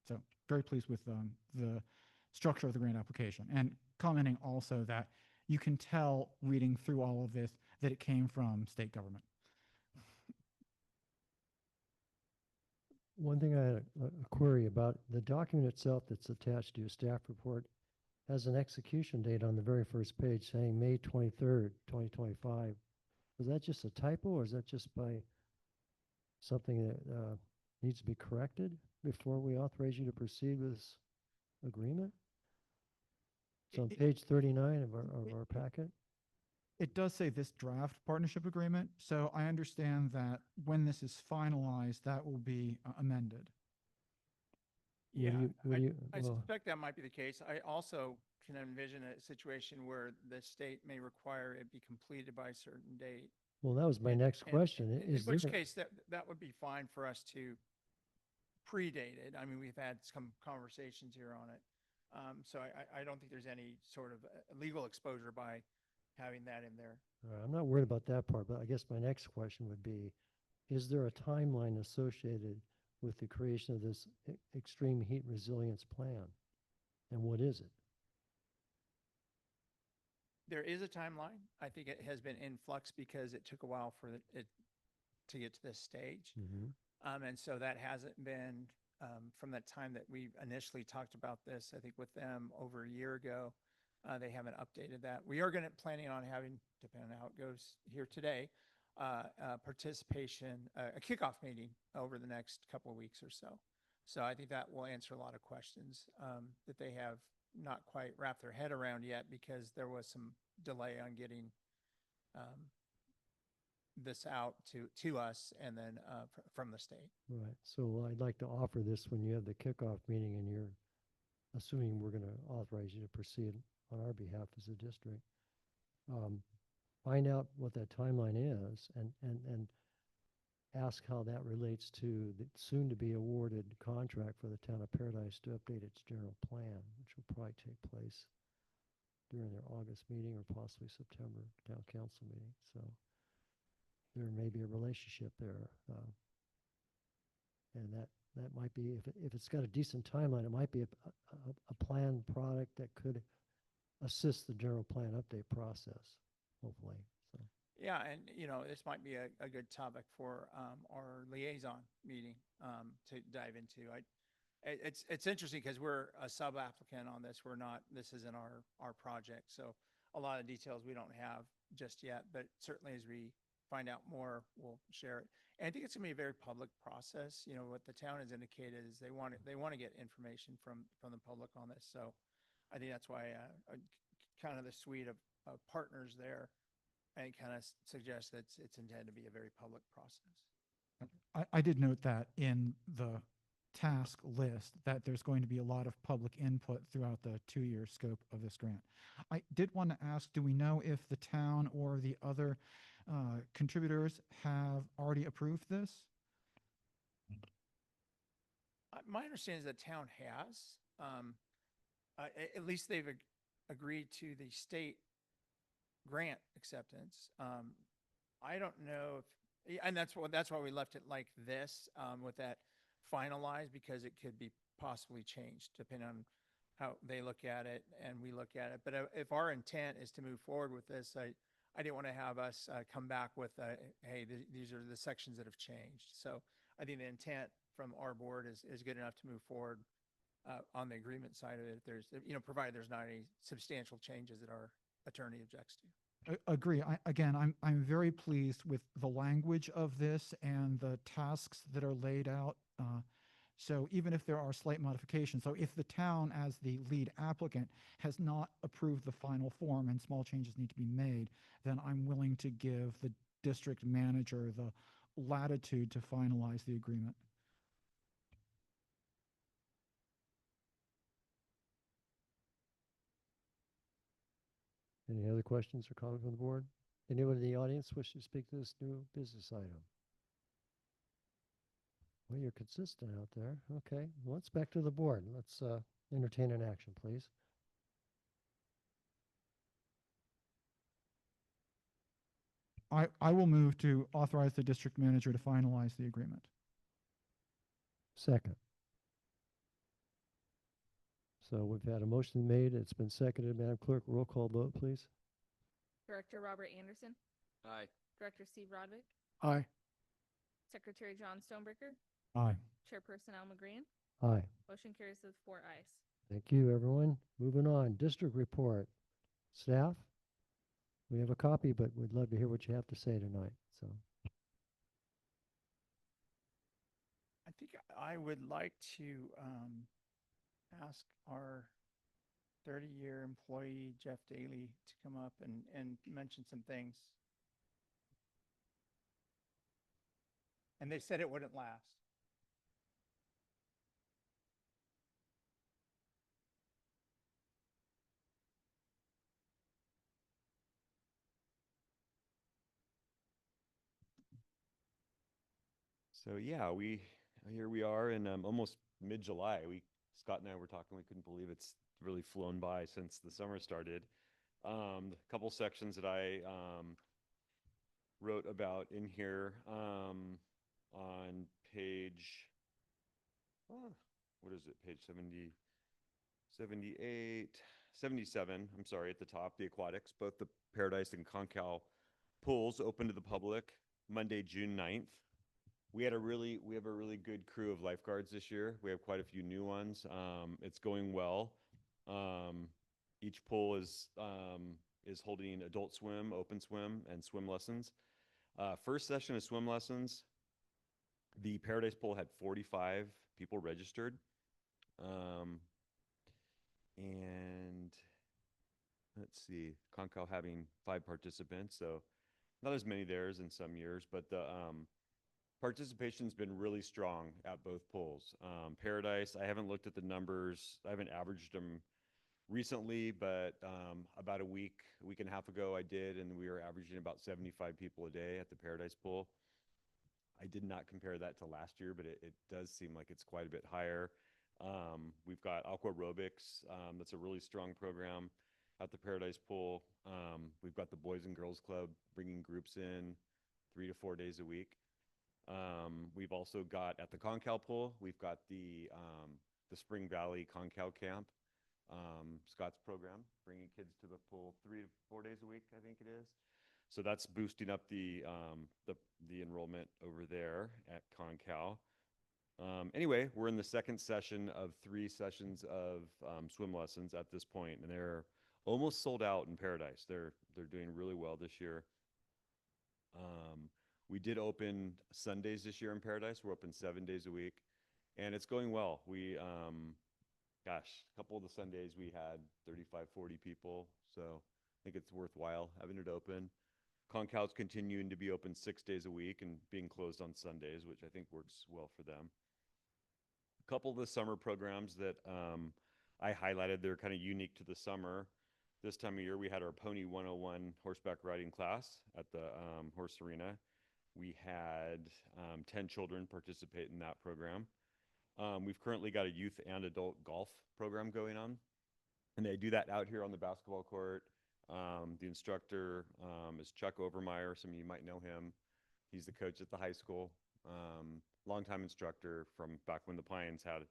S6: So very pleased with the structure of the grant application, and commenting also that you can tell reading through all of this that it came from state government.
S1: One thing I had a query about, the document itself that's attached to your staff report has an execution date on the very first page saying May 23rd, 2025. Was that just a typo, or is that just by something that needs to be corrected before we authorize you to proceed with this agreement? It's on page 39 of our packet.
S6: It does say this draft partnership agreement, so I understand that when this is finalized, that will be amended.
S3: Yeah, I
S1: well,
S3: suspect that might be the case. I also can envision a situation where the state may require it be completed by a certain date.
S1: well, that was my next question.
S3: In
S1: Is
S3: which
S1: there,
S3: case, that would be fine for us to predate it. I mean, we've had some conversations here on it. So I don't think there's any sort of legal exposure by having that in there.
S1: I'm not worried about that part, but I guess my next question would be, is there a timeline associated with the creation of this extreme heat resilience plan? And what is it?
S3: There is a timeline. I think it has been in flux because it took a while for it to get to this stage. And so that hasn't been from that time that we initially talked about this, I think with them over a year ago. They haven't updated that. We are planning on having, depending on how it goes here today, participation, a kickoff meeting over the next couple of weeks or so. So I think that will answer a lot of questions that they have not quite wrapped their head around yet, because there was some delay on getting this out to us and then from the state.
S1: Right. So I'd like to offer this when you have the kickoff meeting and you're assuming we're going to authorize you to proceed on our behalf as a district. Find out what that timeline is and ask how that relates to the soon to be awarded contract for the town of Paradise to update its general plan, which will probably take place during their August meeting or possibly September town council meeting. So there may be a relationship there. And that might be, if it's got a decent timeline, it might be a planned product that could assist the general plan update process, hopefully. So
S3: Yeah, and this might be a good topic for our liaison meeting to dive into. It's interesting because we're a sub applicant on this. This isn't our project, so a lot of details we don't have just yet. But certainly, as we find out more, we'll share it. And I think it's going to be a very public process. What the town has indicated is they want to get information from the public on this. So I think that's why kind of the suite of partners there, and kind of suggests that it's intended to be a very public process.
S6: I did note that in the task list that there's going to be a lot of public input throughout the 2-year scope of this grant. I did want to ask, do we know if the town or the other contributors have already approved this?
S3: My understanding is that town has, at least they've agreed to the state grant acceptance. I don't know Yeah, and that's why we left it like this, with that finalized, because it could be possibly changed depending on how they look at it and we look at it. But if our intent is to move forward with this, I didn't want to have us come back with, hey, these are the sections that have changed. So I think the intent from our board is good enough to move forward on the agreement side of it. If there's, provided there's not any substantial changes that our attorney objects to.
S6: Agree. Again, I'm very pleased with the language of this and the tasks that are laid out. So even if there are slight modifications, so if the town as the lead applicant has not approved the final form and small changes need to be made, then I'm willing to give the district manager the latitude to finalize the agreement.
S1: Any other questions or comments from the board? Anyone in the audience wish to speak to this new business item? Well, you're consistent out there. Okay, well, let's back to the board. Let's entertain an action, please.
S6: I will move to authorize the district manager to finalize the agreement.
S1: Second. So we've had a motion made. It's been seconded. Madam Clerk, roll call vote, please.
S2: Director Robert Anderson,
S9: Aye.
S2: Director Steve Roderick,
S4: Aye.
S2: Secretary John Stonebreaker,
S6: Aye.
S2: Chairperson Alma Green.
S1: Aye.
S2: Motion carries with 4 ayes.
S1: Thank you, everyone. Moving on. District report. Staff, we have a copy, but we'd love to hear what you have to say tonight. So,
S3: I think I would like to ask our 30-year employee, Jeff Daly, to come up and mention some things. And they said it wouldn't last.
S9: So yeah, here we are in almost mid-July. Scott and I were talking. We couldn't believe it's really flown by since the summer started. A couple sections that I wrote about in here on page, what is it? Page 70, 78, 77. I'm sorry, at the top, the aquatics, both the Paradise and Concal pools open to the public Monday, June 9th. We have a really good crew of lifeguards this year. We have quite a few new ones. It's going well. Each pool is holding adult swim, open swim, and swim lessons. First session of swim lessons, the Paradise pool had 45 people registered. And let's see, Concal having 5 participants, so not as many there as in some years, but the participation's been really strong at both pools. Paradise, I haven't looked at the numbers. I haven't averaged them recently, but about a week and a half ago I did, and we were averaging about 75 people a day at the Paradise pool. I did not compare that to last year, but it does seem like it's quite a bit higher. We've got aqua aerobics. That's a really strong program at the Paradise pool. We've got the Boys and Girls Club bringing groups in 3 to 4 days a week. We've also got at the Concal pool, we've got the Spring Valley Concal Camp, Scott's program, bringing kids to the pool 3 to 4 days a week, I think it is. So that's boosting up the enrollment over there at Concal. Anyway, we're in the second session of 3 sessions of swim lessons at this point, and they're almost sold out in Paradise. They're doing really well this year. We did open Sundays this year in Paradise. We're open 7 days a week, and it's going well. We, gosh, a couple of the Sundays we had 35, 40 people, so I think it's worthwhile having it open. Concal's continuing to be open 6 days a week and being closed on Sundays, which I think works well for them. A couple of the summer programs that I highlighted, they're kind of unique to the summer. This time of year, we had our Pony 101 horseback riding class at the horse arena. We had 10 children participate in that program. We've currently got a youth and adult golf program going on, and they do that out here on the basketball court. The instructor is Chuck Overmeyer. Some of you might know him. He's the coach at the high school, longtime instructor from back when the Pines had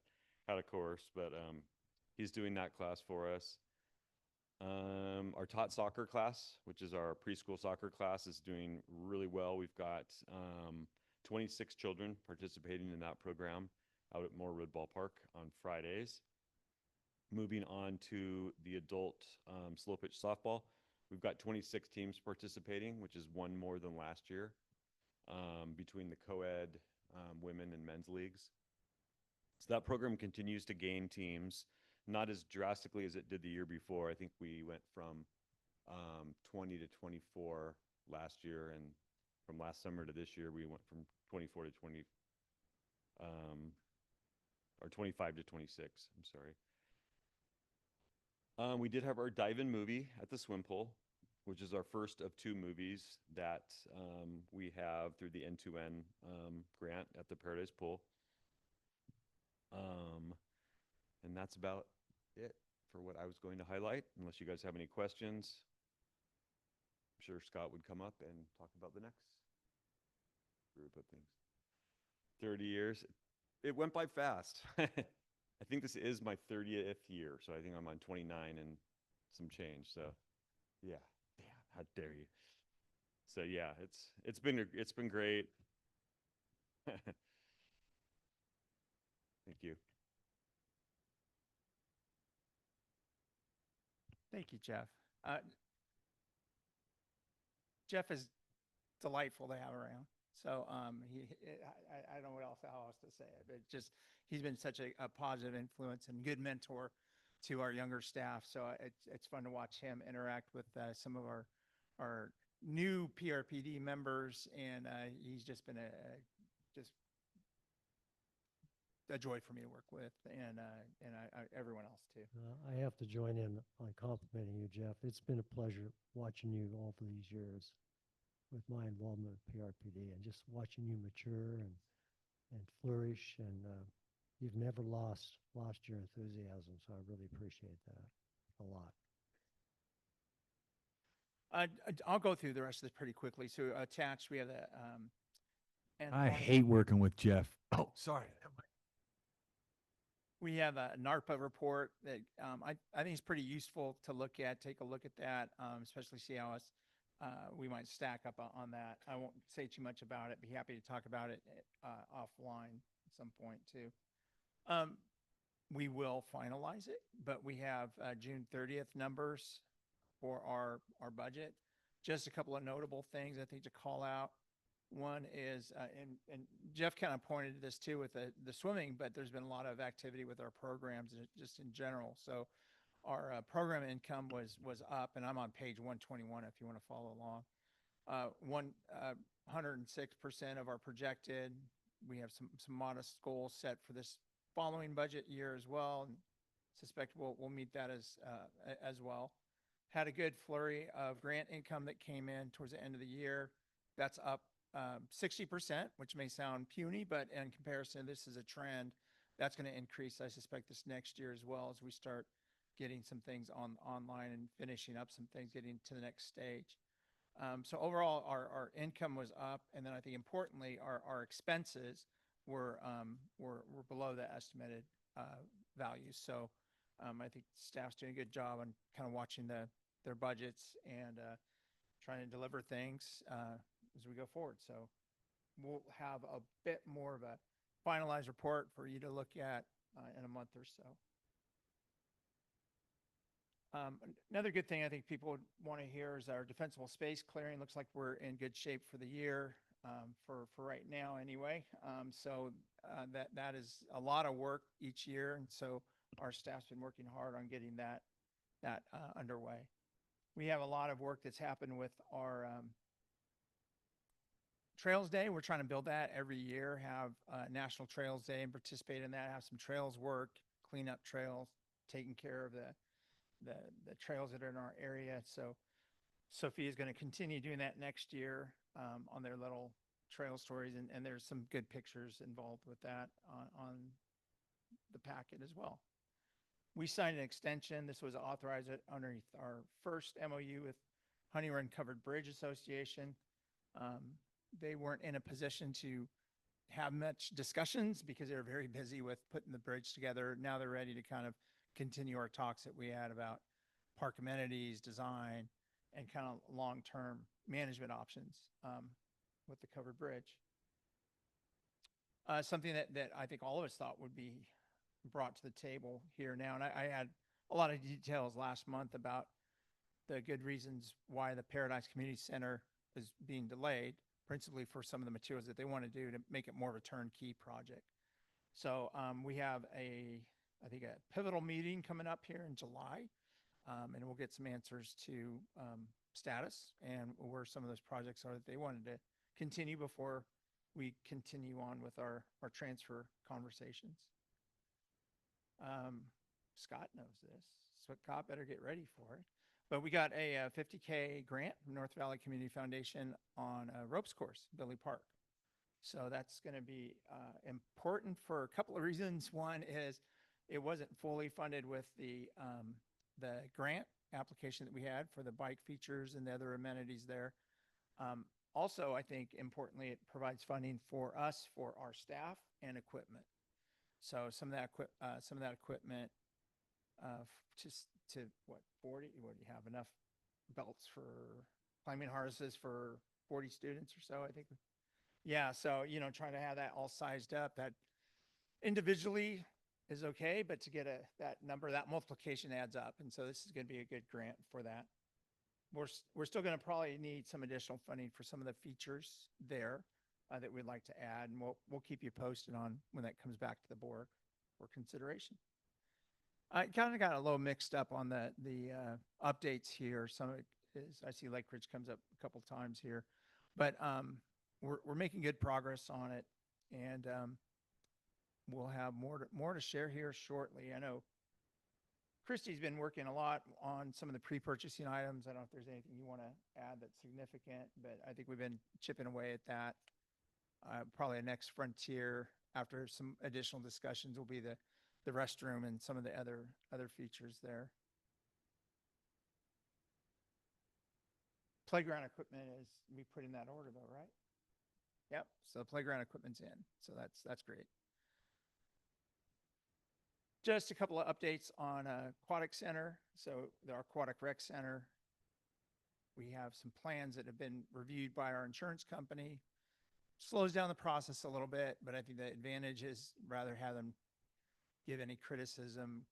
S9: a course, but he's doing that class for us. Our taught soccer class, which is our preschool soccer class, is doing really well. We've got 26 children participating in that program out at Moore Road Ballpark on Fridays. Moving on to the adult slow pitch softball, we've got 26 teams participating, which is one more than last year, between the co-ed women and men's leagues. So that program continues to gain teams, not as drastically as it did the year before. I think we went from 20 to 24 last year, and from last summer to this year, we went from 24 to 20, or 25 to 26, I'm sorry. We did have our dive-in movie at the swim pool, which is our first of 2 movies that we have through the N2N grant at the Paradise Pool. And that's about it for what I was going to highlight, unless you guys have any questions. I'm sure Scott would come up and talk about the next group of things. 30 years. It went by fast. I think this is my 30th year, so I think I'm on 29 and some change. So, yeah, damn, how dare you? So yeah, it's been great. Thank you.
S3: Thank you, Jeff. Jeff is delightful to have around. So I don't know how else to say it, but just he's been such a positive influence and good mentor to our younger staff. So it's fun to watch him interact with some of our new PRPD members, and he's just been just a joy for me to work with, and everyone else too.
S1: I have to join in on complimenting you, Jeff. It's been a pleasure watching you all for these years with my involvement with PRPD, and just watching you mature and flourish, and you've never lost your enthusiasm. So I really appreciate that a lot.
S3: I'll go through the rest of this pretty quickly. So attached, we have the
S10: I hate working with Jeff. Oh, sorry.
S3: We have a NARPA report that I think is pretty useful to look at. Take a look at that, especially see how we might stack up on that. I won't say too much about it. Be happy to talk about it offline at some point too. We will finalize it, but we have June 30th numbers for our budget. Just a couple of notable things I think to call out. One is, and Jeff kind of pointed to this too with the swimming, but there's been a lot of activity with our programs just in general. So our program income was up, and I'm on page 121 if you want to follow along. 106% of our projected. We have some modest goals set for this following budget year as well, and suspect we'll meet that as well. Had a good flurry of grant income that came in towards the end of the year. That's up 60%, which may sound puny, but in comparison, this is a trend that's going to increase, I suspect, this next year as well, as we start getting some things online and finishing up some things, getting to the next stage. So overall, our income was up, and then I think importantly, our expenses were below the estimated values. So I think staff's doing a good job on kind of watching their budgets and trying to deliver things as we go forward. So we'll have a bit more of a finalized report for you to look at in a month or so. Another good thing I think people would want to hear is our defensible space clearing. Looks like we're in good shape for the year, for right now anyway. So that is a lot of work each year, and so our staff's been working hard on getting that underway. We have a lot of work that's happened with our Trails Day. We're trying to build that every year, have National Trails Day and participate in that, have some trails work, clean up trails, taking care of the trails that are in our area. So Sophie is going to continue doing that next year on their little trail stories, and there's some good pictures involved with that on the packet as well. We signed an extension. This was authorized underneath our first MOU with Honey Run Covered Bridge Association. they weren't in a position to have much discussions because they were very busy with putting the bridge together. Now they're ready to kind of continue our talks that we had about park amenities, design, and kind of long-term management options with the covered bridge. Something that I think all of us thought would be brought to the table here now, and I had a lot of details last month about the good reasons why the Paradise Community Center is being delayed, principally for some of the materials that they want to do to make it more of a turnkey project. So we have I think a pivotal meeting coming up here in July, and we'll get some answers to status and where some of those projects are that they wanted to continue before we continue on with our transfer conversations. Scott knows this, so Scott better get ready for it. But we got a $50K grant from North Valley Community Foundation on a ropes course, Billy Park. So that's going to be important for a couple of reasons. One is it wasn't fully funded with the grant application that we had for the bike features and the other amenities there. Also, I think importantly, it provides funding for us, for our staff and equipment. So some of that equipment, just to what, 40, what do you have, enough belts for climbing harnesses for 40 students or so, I think. Yeah, so, trying to have that all sized up, that individually is okay, but to get that number, that multiplication adds up. And so this is going to be a good grant for that. We're still going to probably need some additional funding for some of the features there that we'd like to add, and we'll keep you posted on when that comes back to the board for consideration. I kind of got a little mixed up on the updates here. Some of it is, I see Lake Ridge comes up a couple times here, but we're making good progress on it, and we'll have more to share here shortly. I know Christy's been working a lot on some of the pre-purchasing items. I don't know if there's anything you want to add that's significant, but I think we've been chipping away at that. Probably the next frontier after some additional discussions will be the restroom and some of the other features there. Playground equipment is, we put in that order though, right? Yep. So the playground equipment's in. So that's great. Just a couple of updates on Aquatic Center. So our Aquatic Rec Center, we have some plans that have been reviewed by our insurance company. Slows down the process a little bit, but I think the advantage is rather have them give any criticism,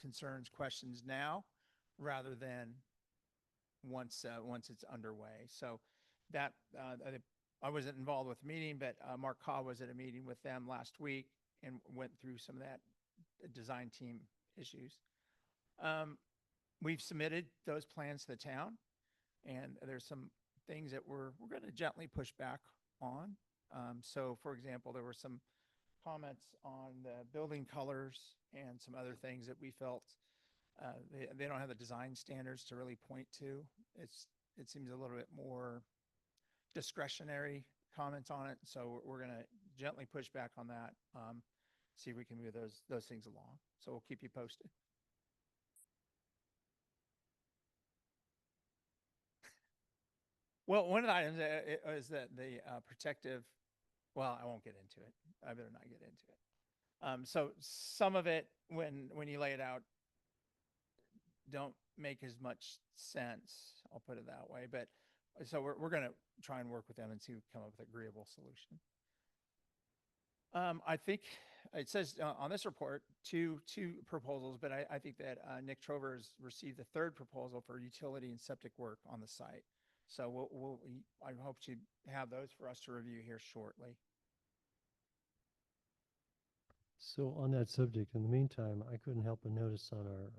S3: concerns, questions now, rather than once it's underway. So that I wasn't involved with the meeting, but Mark Cobb was at a meeting with them last week and went through some of that design team issues. We've submitted those plans to the town, and there's some things that we're going to gently push back on. So, for example, there were some comments on the building colors and some other things that we felt they don't have the design standards to really point to. It seems a little bit more discretionary comments on it. So we're going to gently push back on that. See if we can move those things along. So we'll keep you posted. Well, one of the items is that the protective, well, I won't get into it. I better not get into it. So some of it, when you lay it out, don't make as much sense. I'll put it that way. But so we're going to try and work with them and see if we can come up with an agreeable solution. I think it says on this report two proposals, but I think that Nick Trover has received the third proposal for utility and septic work on the site. So I hope to have those for us to review here shortly.
S1: So on that subject, in the meantime, I couldn't help but notice on our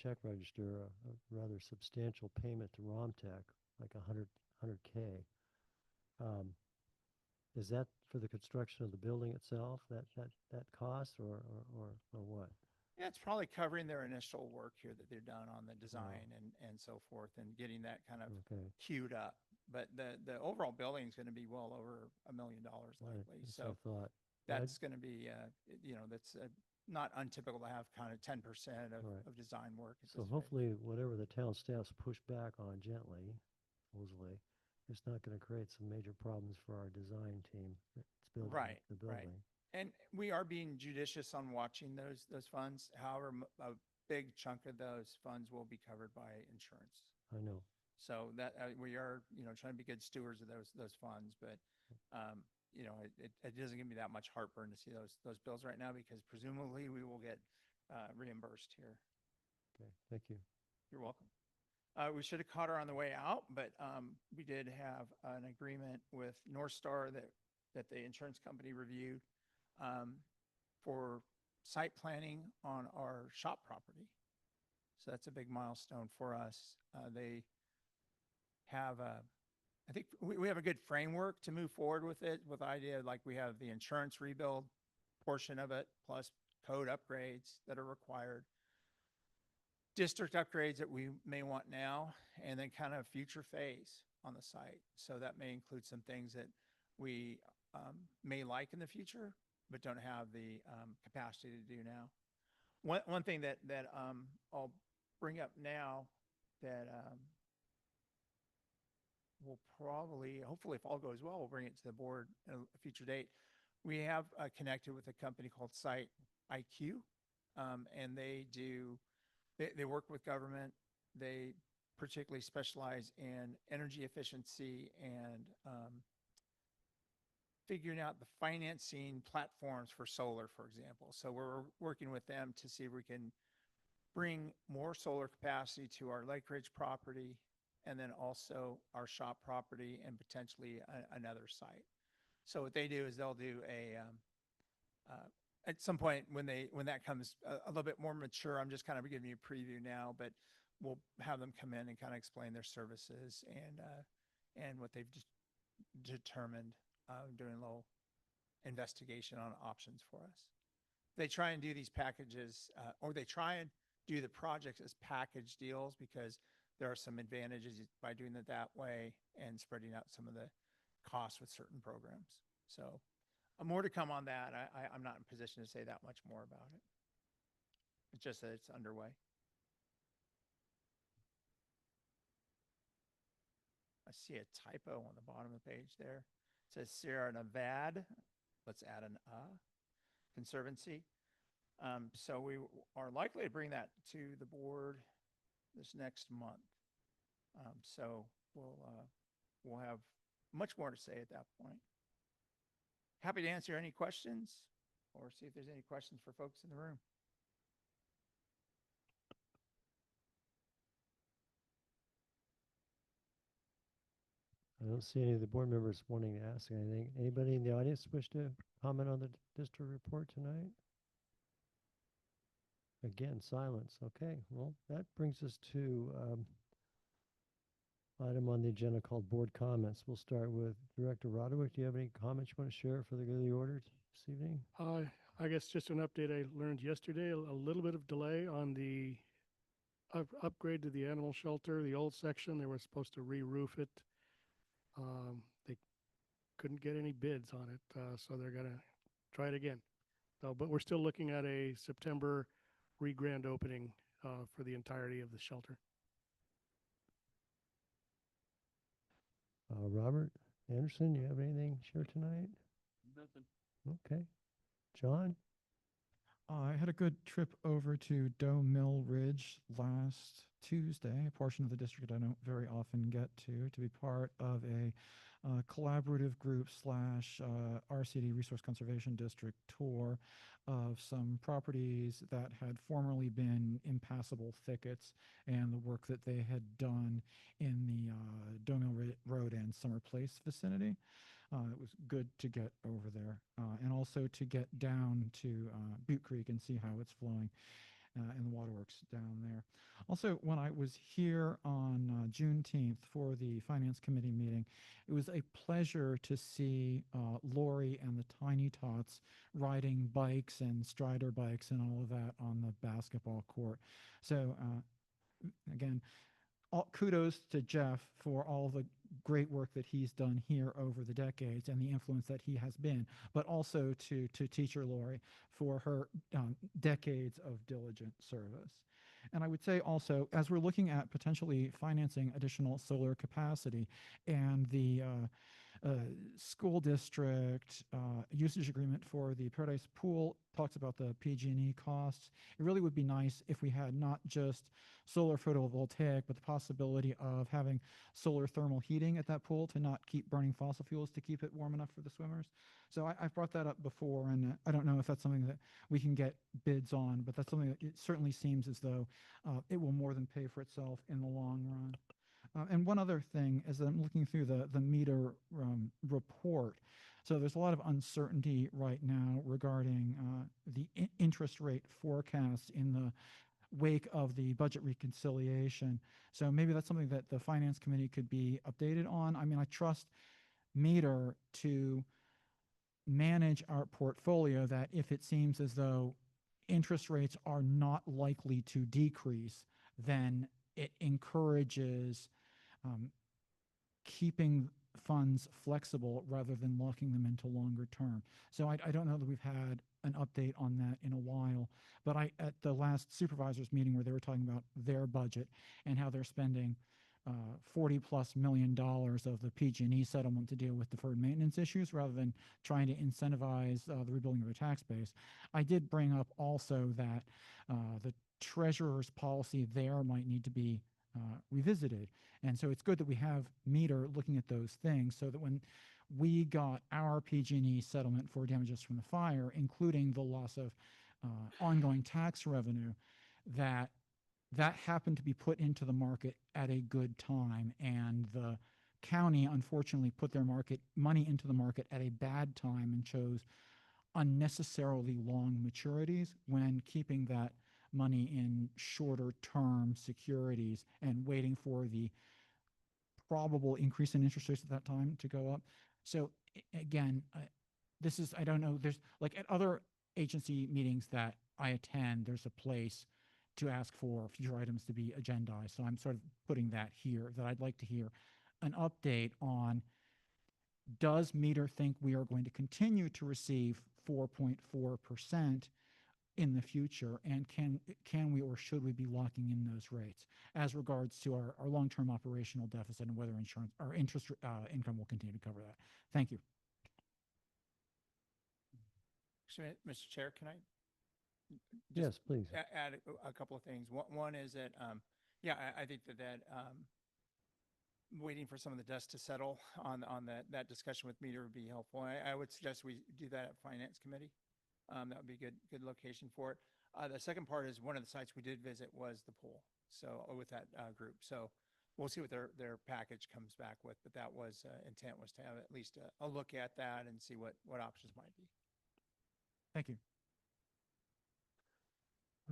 S1: check register a rather substantial payment to Romtech, like 100K. Is that for the construction of the building itself, that cost, or what?
S3: Yeah, it's probably covering their initial work here that they've done on the design and so forth, and getting that kind of queued up. But the overall building is going to be well over $1 million likely.
S1: Right,
S3: so
S1: I thought.
S3: that's going to be, that's not untypical to have kind of 10% of design work.
S1: So hopefully whatever the town staff's pushed back on gently, supposedly, it's not going to create some major problems for our design team that's building
S3: Right,
S1: the
S3: right.
S1: building.
S3: And we are being judicious on watching those funds. However, a big chunk of those funds will be covered by insurance.
S1: I know.
S3: So that we are, trying to be good stewards of those funds, but it doesn't give me that much heartburn to see those bills right now because presumably we will get reimbursed here.
S1: Okay, thank you.
S3: You're welcome. We should have caught her on the way out, but we did have an agreement with North Star that the insurance company reviewed for site planning on our shop property. So that's a big milestone for us. They have I think we have a good framework to move forward with it, with the idea like we have the insurance rebuild portion of it, plus code upgrades that are required, district upgrades that we may want now, and then kind of future phase on the site. So that may include some things that we may like in the future, but don't have the capacity to do now. One thing that I'll bring up now that we'll probably, hopefully if all goes well, we'll bring it to the board at a future date. We have connected with a company called Site IQ, and they work with government. They particularly specialize in energy efficiency and figuring out the financing platforms for solar, for example. So we're working with them to see if we can bring more solar capacity to our Lake Ridge property and then also our shop property and potentially another site. So what they do is they'll do at some point when that comes a little bit more mature, I'm just kind of giving you a preview now, but we'll have them come in and kind of explain their services and what they've just determined, doing a little investigation on options for us. They try and do these packages, or they try and do the projects as package deals because there are some advantages by doing it that way and spreading out some of the costs with certain programs. So more to come on that. I'm not in position to say that much more about it. It's just that it's underway. I see a typo on the bottom of the page there. It says Sierra Nevada. Let's add an Conservancy. So we are likely to bring that to the board this next month. So we'll have much more to say at that point. Happy to answer any questions or see if there's any questions for folks in the room.
S1: I don't see any of the board members wanting to ask anything. Anybody in the audience wish to comment on the district report tonight? Again, silence. Okay, well, that brings us to item on the agenda called board comments. We'll start with Director Roderick. Do you have any comments you want to share for the good of the order this evening?
S4: I guess just an update I learned yesterday, a little bit of delay on the upgrade to the animal shelter, the old section. They were supposed to re-roof it. They couldn't get any bids on it, so they're going to try it again. So, but we're still looking at a September re-grand opening for the entirety of the shelter.
S1: Robert Anderson, you have anything to share tonight?
S10: Nothing.
S1: Okay. John?
S6: I had a good trip over to Doe Mill Ridge last Tuesday, a portion of the district I don't very often get to be part of a collaborative group / RCD Resource Conservation District tour of some properties that had formerly been impassable thickets and the work that they had done in the Doe Mill Road and Summer Place vicinity. It was good to get over there and also to get down to Butte Creek and see how it's flowing in the waterworks down there. Also, when I was here on Juneteenth for the Finance Committee meeting, it was a pleasure to see Lori and the Tiny Tots riding bikes and Strider bikes and all of that on the basketball court. So again, kudos to Jeff for all the great work that he's done here over the decades and the influence that he has been, but also to teacher Lori for her decades of diligent service. And I would say also, as we're looking at potentially financing additional solar capacity and the school district usage agreement for the Paradise Pool talks about the PG&E costs. It really would be nice if we had not just solar photovoltaic, but the possibility of having solar thermal heating at that pool to not keep burning fossil fuels to keep it warm enough for the swimmers. So I've brought that up before, and I don't know if that's something that we can get bids on, but that's something that it certainly seems as though it will more than pay for itself in the long run. And one other thing, as I'm looking through the meter report, so there's a lot of uncertainty right now regarding the interest rate forecast in the wake of the budget reconciliation. So maybe that's something that the Finance Committee could be updated on. I mean, I trust Meter to manage our portfolio, that if it seems as though interest rates are not likely to decrease, then it encourages keeping funds flexible rather than locking them into longer term. So I don't know that we've had an update on that in a while, but at the last supervisors meeting where they were talking about their budget and how they're spending $40+ million of the PG&E settlement to deal with deferred maintenance issues rather than trying to incentivize the rebuilding of the tax base. I did bring up also that the treasurer's policy there might need to be revisited. And so it's good that we have Meter looking at those things so that when we got our PG&E settlement for damages from the fire, including the loss of ongoing tax revenue, that happened to be put into the market at a good time, and the county unfortunately put their money into the market at a bad time and chose unnecessarily long maturities when keeping that money in shorter term securities and waiting for the probable increase in interest rates at that time to go up. So again, this is, I don't know, there's like at other agency meetings that I attend, there's a place to ask for future items to be agendized. So I'm sort of putting that here, that I'd like to hear an update on, does Meter think we are going to continue to receive 4.4% in the future, and can we or should we be locking in those rates as regards to our long-term operational deficit and whether insurance or interest income will continue to cover that? Thank you.
S3: Actually, Mr. Chair, can I?
S1: Yes, please.
S3: Add a couple of things. One is that, yeah, I think that waiting for some of the dust to settle on that discussion with Meter would be helpful. I would suggest we do that at Finance Committee. That would be a good location for it. The second part is one of the sites we did visit was the pool. So with that group. So we'll see what their package comes back with. But that was intent was to have at least a look at that and see what options might be.
S6: Thank you.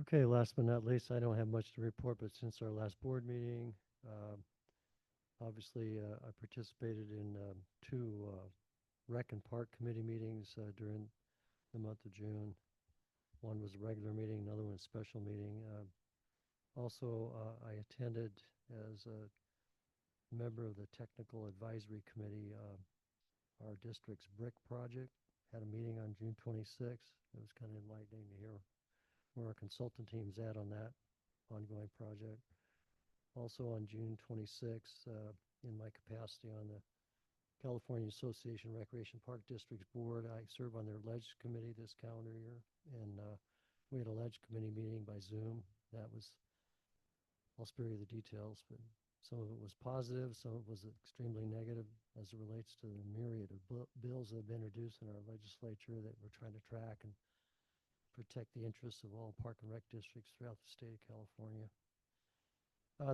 S1: Okay, last but not least, I don't have much to report, but since our last board meeting, obviously I participated in two Rec and Park Committee meetings during the month of June. One was a regular meeting, another one a special meeting. Also, I attended as a member of the Technical Advisory Committee, our district's brick project. Had a meeting on June 26th. It was kind of enlightening to hear where our consultant team's at on that ongoing project. Also on June 26th, in my capacity on the California Association Recreation Park Districts Board, I serve on their Ledge Committee this calendar year, and we had a Ledge Committee meeting by Zoom. That was, I'll spare you the details, but some of it was positive, some of it was extremely negative as it relates to the myriad of bills that have been introduced in our legislature that we're trying to track and protect the interests of all park and rec districts throughout the state of California.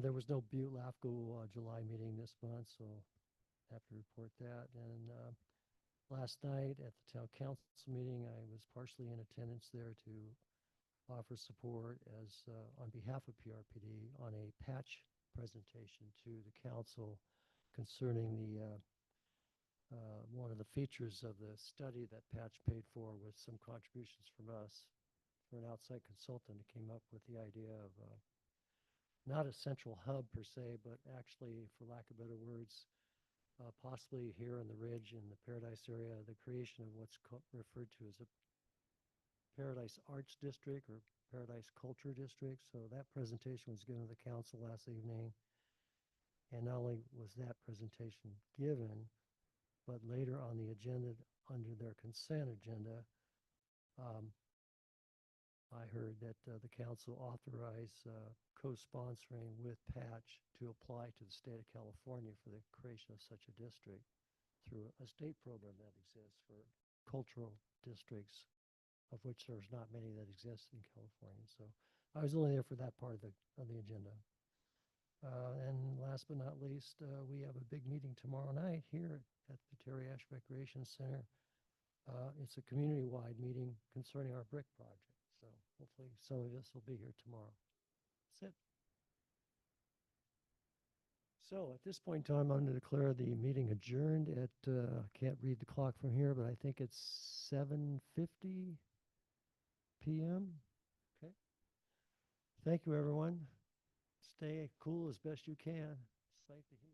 S1: There was no Butte-LAFCO July meeting this month, so I have to report that. And last night at the town council meeting, I was partially in attendance there to offer support as on behalf of PRPD on a patch presentation to the council concerning the one of the features of the study that Patch paid for with some contributions from us for an outside consultant who came up with the idea of not a central hub per se, but actually, for lack of better words, possibly here in the Ridge in the Paradise area, the creation of what's referred to as a Paradise Arts District or Paradise Culture District. So that presentation was given to the council last evening. And not only was that presentation given, but later on the agenda, under their consent agenda, um, I heard that the council authorized co-sponsoring with Patch to apply to the state of California for the creation of such a district through a state program that exists for cultural districts, of which there's not many that exist in California. So I was only there for that part of the agenda. And last but not least, we have a big meeting tomorrow night here at the Terry Ash Recreation Center. It's a community-wide meeting concerning our brick project. So hopefully some of us will be here tomorrow. That's it. So at this point in time, I'm going to declare the meeting adjourned at, can't read the clock from here, but I think it's 7:50 p.m. Okay. Thank you, everyone. Stay cool as best you can. Fight the heat.